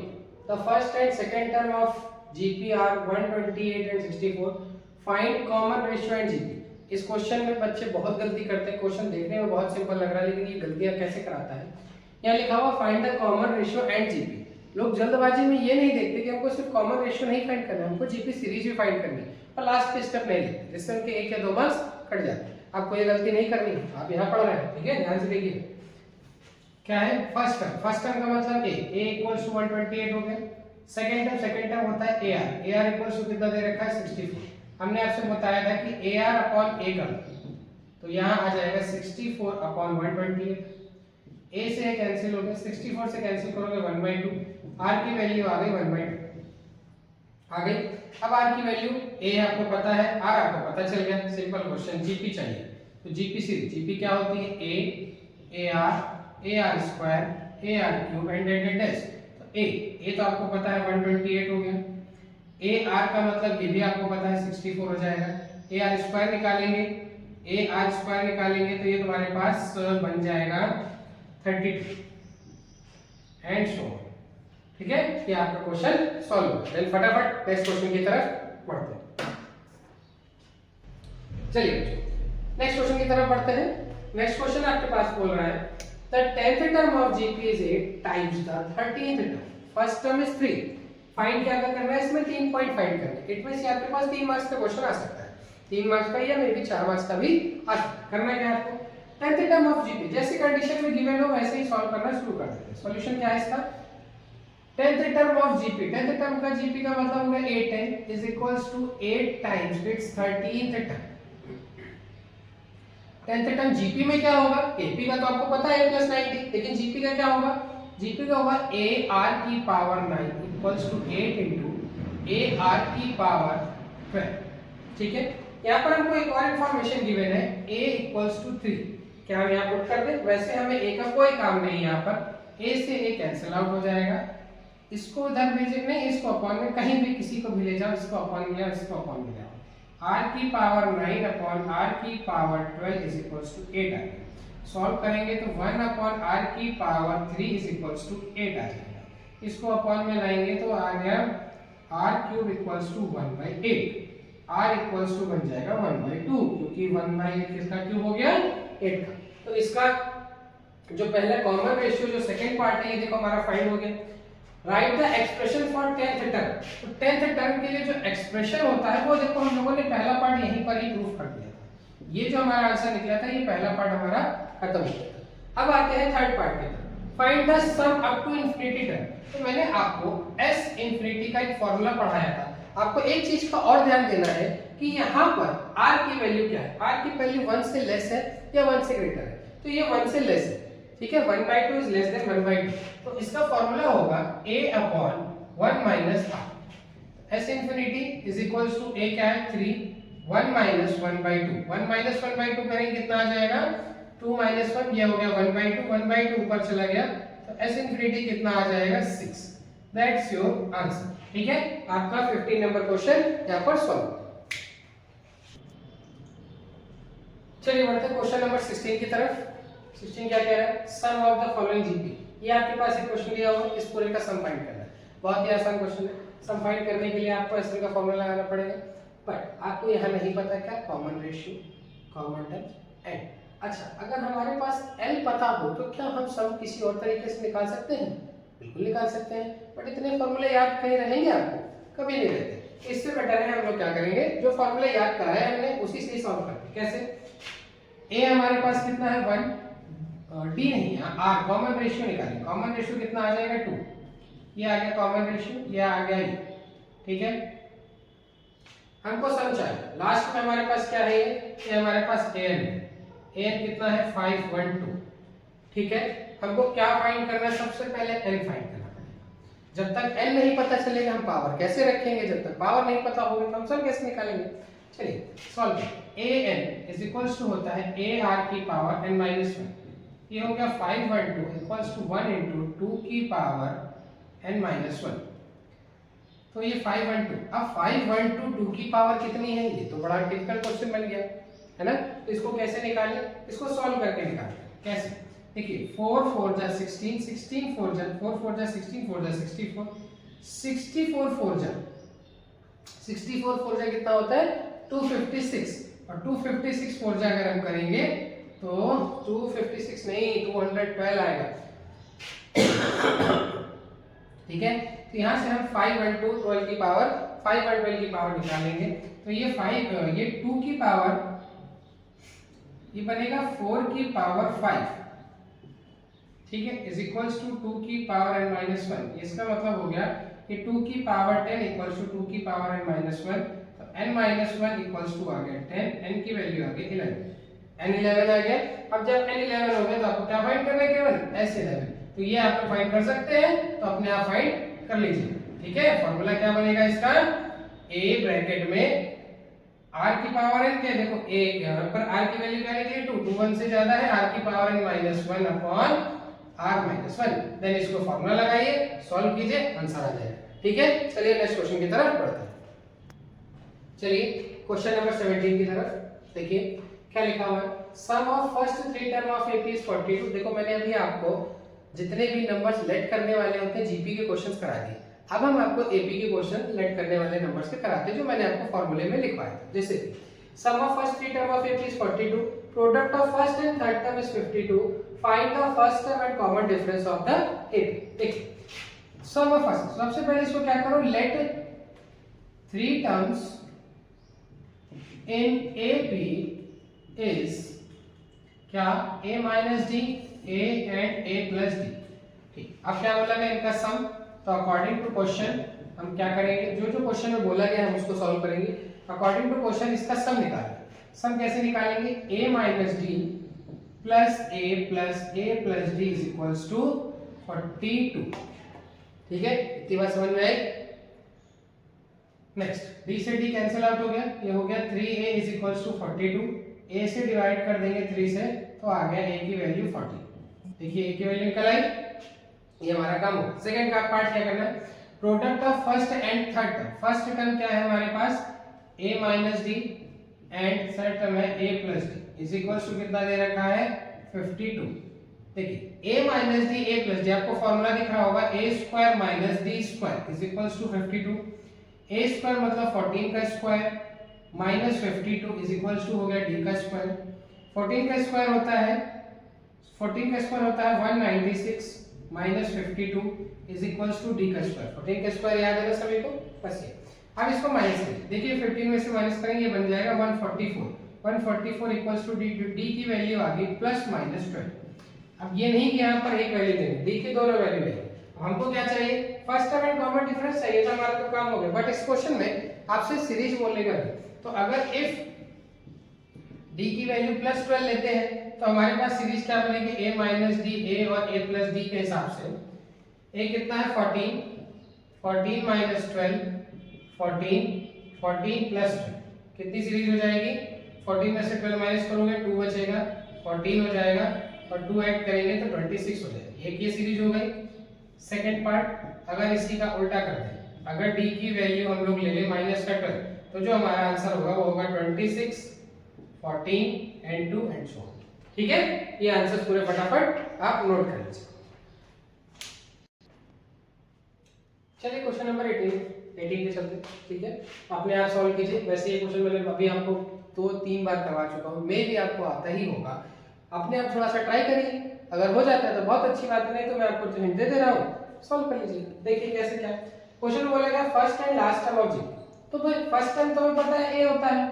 the first and second term of GP R 128 and 64, find common ratio and GP. इस क्वेश्चन में बच्चे बहुत गलती करते हैं, क्वेश्चन देखने में बहुत सिंपल लग रहा है लेकिन ये गलतियां कैसे कराता है। यहाँ लिखा हुआ find the common ratio and GP. लोग जल्दबाजी में ये नहीं देखते कि हमको सिर्फ कॉमन रेशियो नहीं फाइंड करना है, हमको जीपी सीरीज भी फाइंड करनी है और लास्ट के स्टेप नहीं लेते, जिससे उनके 1 या 2 मार्क्स कट जाते हैं। आपको ये गलती नहीं करनी है, आप यहाँ पढ़ रहे हैं। ठीक है, ध्यान से देखिए क्या है फर्स्ट टर्म का मतलब a इक्वल्स टू 128 हो गया। सेकंड टर्म होता है ar इक्वल्स टू कितना दे रखा है 64। हमने आपसे बताया था कि ar अपॉन a कर, तो यहाँ आ जाएगा 64 अपॉन 128, a से कैंसिल हो गया, 64 से कैंसिल करोगे 1/2, r की वैल्यू आ गई 1/2 आ गई। अब r की वैल्यू a आपको पता है, r आपको पता चल गया, सिंपल क्वेश्चन। जीपी चाहिए, तो जीपी सीरीज, जीपी क्या होती है a ar square ar cube and dash. तो a तो आपको पता है 128 हो गया, ar का मतलब ये भी आपको पता है 64 हो जाएगा। ar स्क्वायर निकालेंगे, ar स्क्वायर निकालेंगे तो ये तुम्हारे पास बन जाएगा 32 एंड सो। ठीक है, ये आपका क्वेश्चन सॉल्व हो गया। फटाफट नेक्स्ट क्वेश्चन की तरफ बढ़ते हैं। चलिए नेक्स्ट क्वेश्चन की तरफ बढ़ते हैं। नेक्स्ट क्वेश्चन आपके पास बोल रहा है the 10th term of GP is 8 times the 13th term. First term is 3. Find क्या करना है इसमें 3 पॉइंट फाइंड करना है। इट मींस आपके पास 3 मार्क्स का क्वेश्चन आ सकता है, 3 मार्क्स का या मे बी 4 मार्क्स का भी आ सकता है। करना क्या है आपको 10th term of GP, जैसे कंडीशन में गिवन हो वैसे ही सॉल्व करना शुरू कर देते हैं। सॉल्यूशन क्या है इसका 10th term of GP, 10th term का GP का मतलब होगा 810 is equals to 8 times its 13th term। 10th term GP में क्या होगा, एपी का तो आपको पता है a + 90, लेकिन जीपी का क्या होगा, जीपी का होगा ar की power 9 equals to 8 into ar की पावर 12। ठीक है, यहाँ पर हमको एक और इंफॉर्मेशन गिवन है a इक्वल्स टू 3। क्या हम यहाँ पुट कर दें, वैसे हमें a का कोई काम नहीं, यहाँ पर a से a कैंसिल आउट हो जाएगा, इसको उधर भेजे नहीं, इसको अपॉन में कहीं भी किसी को भी ले जाओ, इसको अपॉन में इसको अपॉन में जाओ, r की पावर 9 अपॉन r की पावर 12 इज इक्वल्स टू 8 आ गया। सॉल्व करेंगे तो 1 अपॉन r की पावर 3 इज इक्वल्स टू 8 आ जाएगा। इसको अपॉन में लाएंगे तो आ गया r cube equals to 1/8, r equals to बन जाएगा 1/2, क्योंकि 1/8 किसका क्यूब हो गया 8 का। तो इसका जो पहला कॉमन रेशियो जो सेकंड पार्ट है ये देखो हमारा फाइंड हो गया। Right the expression for 10th term, तो 10th टर्म के लिए जो एक्सप्रेशन होता है वो देखो हम लोगों ने पहला पार्ट यहीं पर ही प्रूफ कर दिया था। ये जो हमारा आंसर निकला था ये पहला पार्ट हमारा खत्म हो गया था। अब आते हैं थर्ड पार्ट की तरफ, find the sum up to infinity term. तो मैंने आपको s इंफिनिटी का एक फार्मूला पढ़ाया था। आपको एक चीज का और ध्यान देना है कि यहाँ पर r की वैल्यू क्या है, r की वैल्यू 1 से लेस है या 1 से ग्रेटर है, तो ये 1 से लेस है। ठीक है, 1/2 इज लेस देन 1/2, तो इसका फार्मूला होगा a upon 1 minus r। s infinity is equals to a क्या है 3, 1 माइनस 1/2, 1 माइनस 1/2 करेंगे कितना आ जाएगा 2 माइनस 1, ये हो गया 1/2, 1/2 ऊपर चला गया तो s इंफिनिटी कितना आ जाएगा 6। That's your answer. ठीक है, आपका 15 नंबर क्वेश्चन यहाँ पर सॉल्व। चलिए बढ़ते हैं क्वेश्चन नंबर 16 की तरफ। 16 क्या कह रहा है, sum of the following GP. ये आपके पास एक क्वेश्चन दिया हुआ है, इस पूरे का सम फाइंड करना है। बहुत ही आसान क्वेश्चन है। सम फाइंड करने के लिए आपको एसएल का फॉर्मूला लगाना पड़ेगा, बट आपको यहाँ नहीं पता क्या, common ratio, common terms and. अच्छा, अगर हमारे पास एल पता हो तो क्या हम सम किसी और तरीके से निकाल सकते हैं? बिल्कुल निकाल सकते हैं, बट इतने फॉर्मूले याद कहीं रहेंगे आपको? कभी नहीं रहते। इससे बेटर है हम लोग क्या करेंगे, जो फॉर्मूले याद कराए हमने उसी से सॉल्व करेंगे। कैसे? ए हमारे पास कितना है 1, डी नहीं है, आर, कॉमन रेशियो निकालेंगे। कॉमन रेशियो कितना आ जाएगा 2, ये आ गया कॉमन रेशियो, ये आ गया ये। ठीक है, हमको सम चाहिए। लास्ट में हमारे पास क्या है, ये हमारे पास एन है। एन कितना है 5 1 2। ठीक है, हमको क्या फाइंड करना है, सबसे पहले एन फाइंड करना पड़ेगा। जब तक एन नहीं पता चलेगा हम पावर कैसे रखेंगे, जब तक पावर नहीं पता होगा तो हम सम कैसे निकालेंगे। चलिए सॉल्व करें। A N is equals to होता है ए आर की पावर एन माइनस 1। ये हो गया 5 1 2 इक्वल्स टू 1 इंटू 2 की पावर एन माइनस 1। तो ये 5 1 2। अब 5 1 2 2 की पावर कितनी है, ये तो बड़ा टिपिकल क्वेश्चन बन गया है ना। तो इसको कैसे निकालें, इसको सॉल्व करके निकालें। कैसे, देखिए 4 4 जा 16, 16 4 जा 4 4 जा 16 4 जा 64, 64 4 जा 64 4 जा कितना होता है 256, और 256 4 जा अगर हम करेंगे तो 256 नहीं 212 आएगा। ठीक है, तो यहाँ से हम 5 1 2 12 की पावर 5 1 12 की पावर निकालेंगे। तो ये 2 की पावर, ये बनेगा 4 की पावर 5। ठीक है, इज इक्वल्स टू 2 की पावर n माइनस 1। इसका मतलब हो गया कि 2 की पावर 10 इक्वल्स टू 2 की पावर n माइनस 1। तो n माइनस 1 इक्वल्स टू आ गया 10, n की वैल्यू आ गई 11, n 11 आ गया। अब जब n 11 हो गया तो आपको क्या फाइंड करना है, केवल s 11। तो ये आप फाइंड कर सकते हैं, तो अपने आप फाइंड कर लीजिए। ठीक है, फॉर्मूला क्या बनेगा इसका, a ब्रैकेट में r की पावर n क्या, देखो a यहाँ पर r की वैल्यू क्या निकली 2, 2 1 से ज्यादा है, r की power n minus 1 upon r minus 1। Then इसको फॉर्मूला लगाइए, सॉल्व कीजिए, आंसर आ जाएगा। ठीक है, चलिए नेक्स्ट क्वेश्चन की तरफ बढ़ते हैं। चलिए क्वेश्चन नंबर 17 की तरफ देखिए क्या लिखा हुआ है, sum of first 3 term of AP is 42। देखो मैंने अभी आपको जितने भी नंबर्स लेट करने वाले होते हैं जीपी के क्वेश्चंस करा दिए। अब हम आपको एपी के क्वेश्चन लेट करने वाले नंबर्स के कराते हैं, जो मैंने आपको फॉर्मूले में लिखवाया था। जैसे sum of first 3 term of AP is 42, product of first and third term is 52, find the first term and common difference of the AP. देखिए सम ऑफ फर्स्ट, सबसे पहले इसको क्या करो, let 3 terms in AP is क्या a minus d, a and a plus d। ठीक, अब क्या बोला गया इनका सम, तो अकॉर्डिंग टू क्वेश्चन हम क्या करेंगे, जो जो क्वेश्चन में बोला गया हम उसको सॉल्व करेंगे। अकॉर्डिंग टू क्वेश्चन इसका सम निकालेंगे। सम कैसे निकालेंगे, a minus d plus a plus d is equals to 42। ठीक है, इतनी बात समझ में आई। नेक्स्ट d से d कैंसिल आउट हो गया, ये हो गया 3a is equals to 42। a से डिवाइड कर देंगे 3 से तो आ गया a की वैल्यू 40। देखिए a की वैल्यू निकल आई, ये हमारा काम हो। सेकंड का पार्ट क्या करना है, product of first and third term. First term क्या है हमारे पास a minus d and third term है a plus d is equals to कितना दे रखा है 52। देखिए a minus d a plus d, आपको फॉर्मूला दिख रहा होगा a square minus d square is equals to 52। a square मतलब 14 का square minus 52 is equals to हो गया d का स्क्वायर। 14 का स्क्वायर होता है 196 minus 52 is equals to d का स्क्वायर। 14 का स्क्वायर याद है ना सभी को, बस ये। अब इसको माइनस करें, देखिए 15 में से माइनस करेंगे ये बन जाएगा 144 इक्वल्स टू d की वैल्यू आ गई प्लस माइनस 12। अब ये नहीं कि यहाँ पर एक वैल्यू देंगे, d की दोनों वैल्यू देंगे। हमको क्या चाहिए, first term and common difference चाहिए, तो हमारा तो काम हो गया। बट इस क्वेश्चन में आपसे सीरीज बोलने का है, तो अगर इफ d की वैल्यू प्लस 12 लेते हैं तो हमारे पास सीरीज क्या बनेगी, a माइनस d a और a प्लस d के हिसाब से। a कितना है 14 माइनस 12 14 प्लस 12 कितनी सीरीज हो जाएगी, 14 में से 12 माइनस करोगे 2 बचेगा, 14 हो जाएगा और 2 ऐड करेंगे तो 26 हो जाएगी। एक ये सीरीज हो गई। सेकेंड पार्ट, अगर इसी का उल्टा कर दें, अगर d की वैल्यू हम लोग ले लें माइनस का 12, तो जो हमारा आंसर होगा वो होगा 26, 14 एंड 2 एंड सो ऑन। ठीक है, ये आंसर पूरे फटाफट आप नोट कर लीजिए। चलिए क्वेश्चन नंबर 18 पे चलते हैं। ठीक है, अपने आप सॉल्व कीजिए। वैसे ये क्वेश्चन मैंने अभी आपको 2-3 बार करवा चुका हूँ, मे भी आपको आता ही होगा। अपने आप थोड़ा सा ट्राई करिए, अगर हो जाता है तो बहुत अच्छी बात है, नहीं तो मैं आपको हिंट दे रहा हूँ, सॉल्व कर लीजिए। देखिए कैसे क्या क्वेश्चन बोलेगा, first and last term of G. तो भाई फर्स्ट टर्म तो हमें पता है a होता है,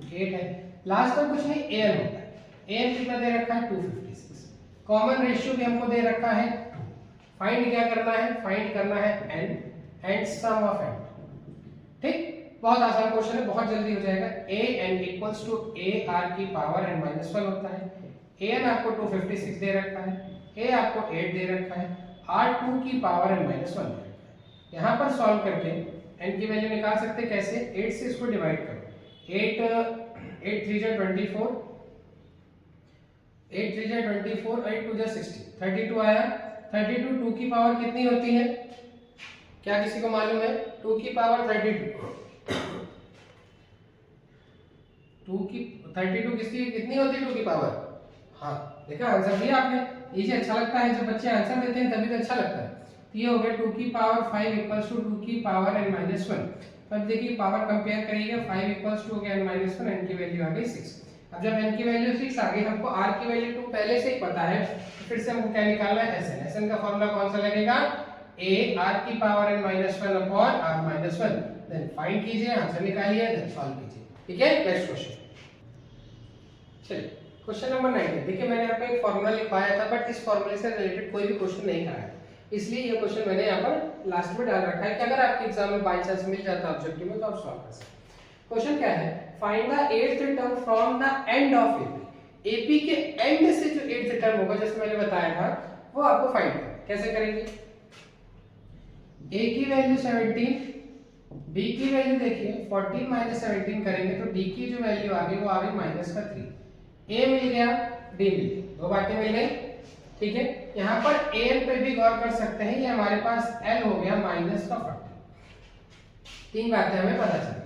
8 है। लास्ट टर्म कुछ नहीं, an होता है। an कितना दे रखा है, 256। कॉमन रेशियो भी हमको दे रखा है 2। फाइंड क्या करना है, फाइंड करना है n and sum of n। ठीक, बहुत आसान क्वेश्चन है, बहुत जल्दी हो जाएगा। an equals to a r की पावर n माइनस 1 होता है। an आपको 256 दे रखा है, a आपको 8 दे रखा है, r 2 की पावर n माइनस 1 दे रखा है। यहाँ पर सॉल्व करके n की वैल्यू निकाल सकते हैं। कैसे, 8 से इसको डिवाइड करो। 8 3 जा 24, 8 3 जा 24, 8 2 जा 60, 32 आया। 32 2 की पावर कितनी होती है, क्या किसी को मालूम है? 2 की पावर 32, 2 की 32 कितनी होती है 2 की पावर? हाँ, देखा आंसर दिया आपने। ये अच्छा लगता है जब बच्चे आंसर देते हैं, तभी तो अच्छा लगता है। तो ये हो गया 2 की पावर 5 इक्वल्स टू 2 की पावर n माइनस 1। अब देखिए पावर कंपेयर करिएगा, 5 इक्वल्स टू हो गया n माइनस 1, n की वैल्यू आ गई 6। अब जब n की वैल्यू 6 आ गई, हमको r की वैल्यू 2 पहले से ही पता है, तो फिर से हमको क्या निकालना है, sn। sn का फॉर्मूला कौन सा लगेगा, a r की power n minus 1 upon r minus 1। Then find कीजिए, आंसर निकालिए, देन सॉल्व कीजिए। ठीक है, नेक्स्ट क्वेश्चन। चलिए क्वेश्चन नंबर 19। देखिए मैंने यहाँ पे एक फॉर्मूला लिखवाया था, बट इस फॉर्मूले से रिलेटेड कोई भी क्वेश्चन नहीं कराया, इसलिए ये क्वेश्चन मैंने यहाँ पर लास्ट में डाल रखा है कि अगर आपके एग्जाम में बाय चांस मिल जाता है ऑब्जेक्टिव में, तो आप सॉल्व कर सकते हैं। क्वेश्चन क्या है, find the 8th term from the end of AP. AP के एंड से जो 8th टर्म होगा, जैसे मैंने बताया था, वो आपको फाइंड करना है। कैसे करेंगे, a की वैल्यू 17, b की वैल्यू देखिए 14 माइनस 17 करेंगे तो d की जो वैल्यू आ गई वो आ गई माइनस का 3। a मिल गया, d मिल गया, दो बातें मिल गई। ठीक है, यहाँ पर an पे भी गौर कर सकते हैं, ये हमारे पास l हो गया माइनस का 40। तीन बातें हमें पता चली।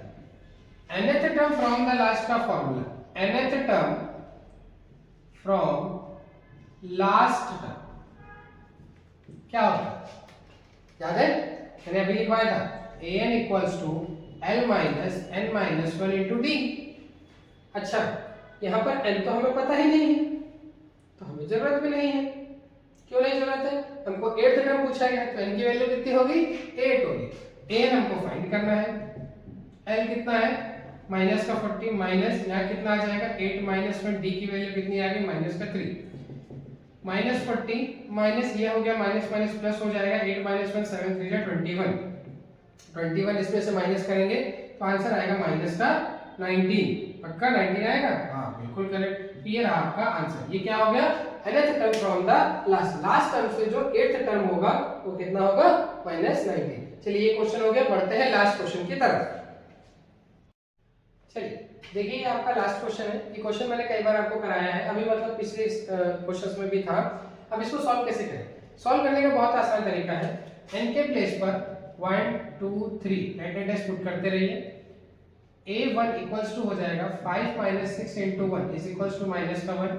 nth term from the last का formula, nth term from last term क्या होता है, याद है? मैंने अभी लिखवाया था an equals to l minus n minus 1 into D. अच्छा, यहाँ पर n तो हमें पता ही नहीं है, तो हमें जरूरत भी नहीं है। क्यों नहीं जरूरत है, हमको 8th टर्म पूछा गया, तो n की वैल्यू कितनी होगी, 8 होगी। an हमको फाइंड करना है, l कितना है, माइनस का 40 माइनस यहाँ कितना आ जाएगा 8 माइनस 1, d की वैल्यू कितनी आ गई माइनस का 3। माइनस 40 माइनस ये हो गया माइनस माइनस प्लस हो जाएगा, 8 माइनस 1 7 3 जा 21। 21 इसमें से माइनस करेंगे तो आंसर आएगा माइनस का 19। पक्का 19 आएगा? हाँ बिल्कुल करेक्ट। ये रहा आपका आंसर। ये क्या हो गया, nth term from the last term से जो 8th टर्म होगा वो कितना होगा, माइनस 19। चलिए ये क्वेश्चन हो गया, बढ़ते हैं लास्ट क्वेश्चन की तरफ। चलिए देखिए ये आपका लास्ट क्वेश्चन है। ये क्वेश्चन मैंने कई बार आपको कराया है, अभी मतलब पिछले क्वेश्चंस में भी था। अब इसको सॉल्व कैसे करें, सॉल्व करने का बहुत आसान तरीका है। n के प्लेस पर 1 2 3 एटेंडेंस पुट करते रहिए। a1 इक्वल्स टू हो जाएगा 5 minus 6 into 1 is equals to minus का 1।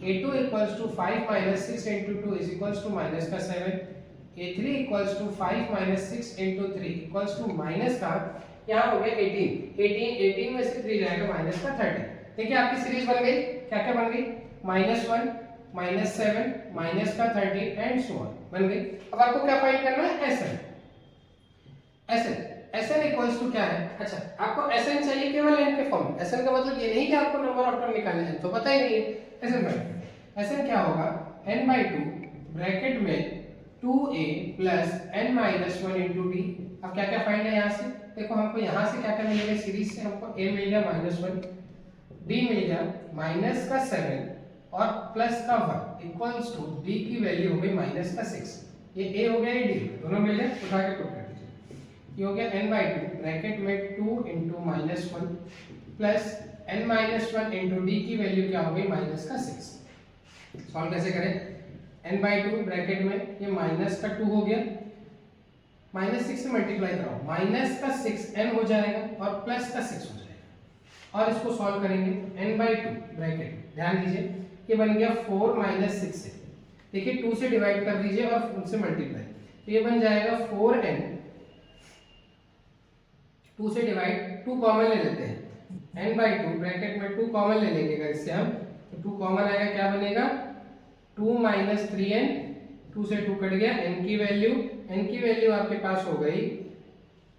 a2 equals to 5 minus 6 into 2 is equals to minus का 7। a3 equals to 5 minus 6 into 3 equals to minus का, यहाँ हो गया 18 में से 3 जाएगा माइनस का 30। देखिए आपकी सीरीज बन गई, क्या क्या बन गई, -1 -7 माइनस का 30 एंड सो ऑन बन गई। अब आपको क्या फाइंड करना है, SN इक्वल्स टू क्या है, अच्छा आपको SN चाहिए केवल n के फॉर्म में। SN का मतलब ये नहीं कि आपको नंबर ऑफ टर्म निकालना है, तो पता ही नहीं है। SN क्या होगा, n/2 ब्रैकेट में 2a plus n minus 1 into D. अब क्या क्या फाइंड है यहाँ से, देखो हमको यहाँ से क्या क्या मिलेगा, सीरीज से हमको a मिल गया -1, d मिल गया माइनस का 7 और प्लस का 1 इक्वल्स टू d की वैल्यू हो गई माइनस का 6। ये a हो गया, ये d दोनों मिल गए, उठा के पुट कर दीजिए। ये हो गया n/2 ब्रैकेट में 2 into -1 plus n-1 into D की वैल्यू क्या हो गई माइनस का 6। सॉल्व कैसे करें, n/2 ब्रैकेट में ये माइनस का 2 हो गया, -6 से मल्टीप्लाई कराओ, माइनस का 6n हो जाएगा और प्लस का 6 हो जाएगा और इसको सॉल्व करेंगे n/2 ब्रैकेट, ध्यान दीजिए ये बन गया 4 - 6 से, देखिए 2 से डिवाइड कर दीजिए और उनसे मल्टीप्लाई, तो ये बन जाएगा 4n, 2 से डिवाइड, 2 कॉमन ले लेते हैं, n/2 ब्रैकेट में 2 कॉमन ले लेंगे अगर इससे हम, तो 2 कॉमन आएगा, क्या बनेगा 2 - 3n, 2 से 2 कट गया, n की वैल्यू आपके पास हो गई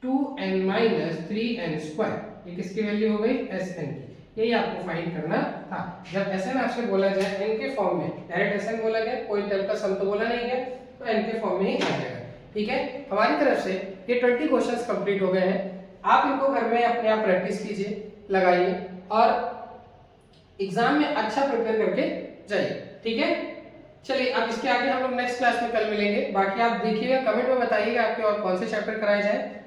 2n - 3n², ये किसकी वैल्यू हो गई Sn की, यही आपको फाइंड करना था। जब Sn आपसे बोला जाए n के फॉर्म में, डायरेक्ट Sn बोला गया, कोई टेल का सम तो बोला नहीं है, तो n के फॉर्म में ही आ जाएगा। ठीक है, हमारी तरफ से ये 20 क्वेश्चंस कंप्लीट हो गए हैं, आप इनको घर में अपने आप प्रैक्टिस कीजिए, लगाइए और एग्जाम में अच्छा प्रिपेयर करके जाइए। ठीक है, चलिए अब इसके आगे हम लोग नेक्स्ट क्लास में कल मिलेंगे। बाकी आप देखिएगा, कमेंट में बताइएगा आपके और कौन से चैप्टर कराए जाए,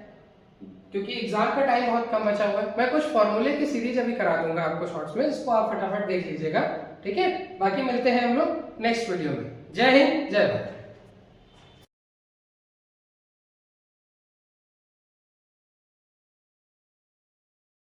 क्योंकि एग्जाम का टाइम बहुत कम बचा हुआ है। मैं कुछ फॉर्मूले की सीरीज अभी करा दूंगा आपको शॉर्ट्स में, जिसको आप फटाफट देख लीजिएगा। ठीक है, बाकी मिलते हैं हम लोग नेक्स्ट वीडियो में। जय हिंद, जय भारत।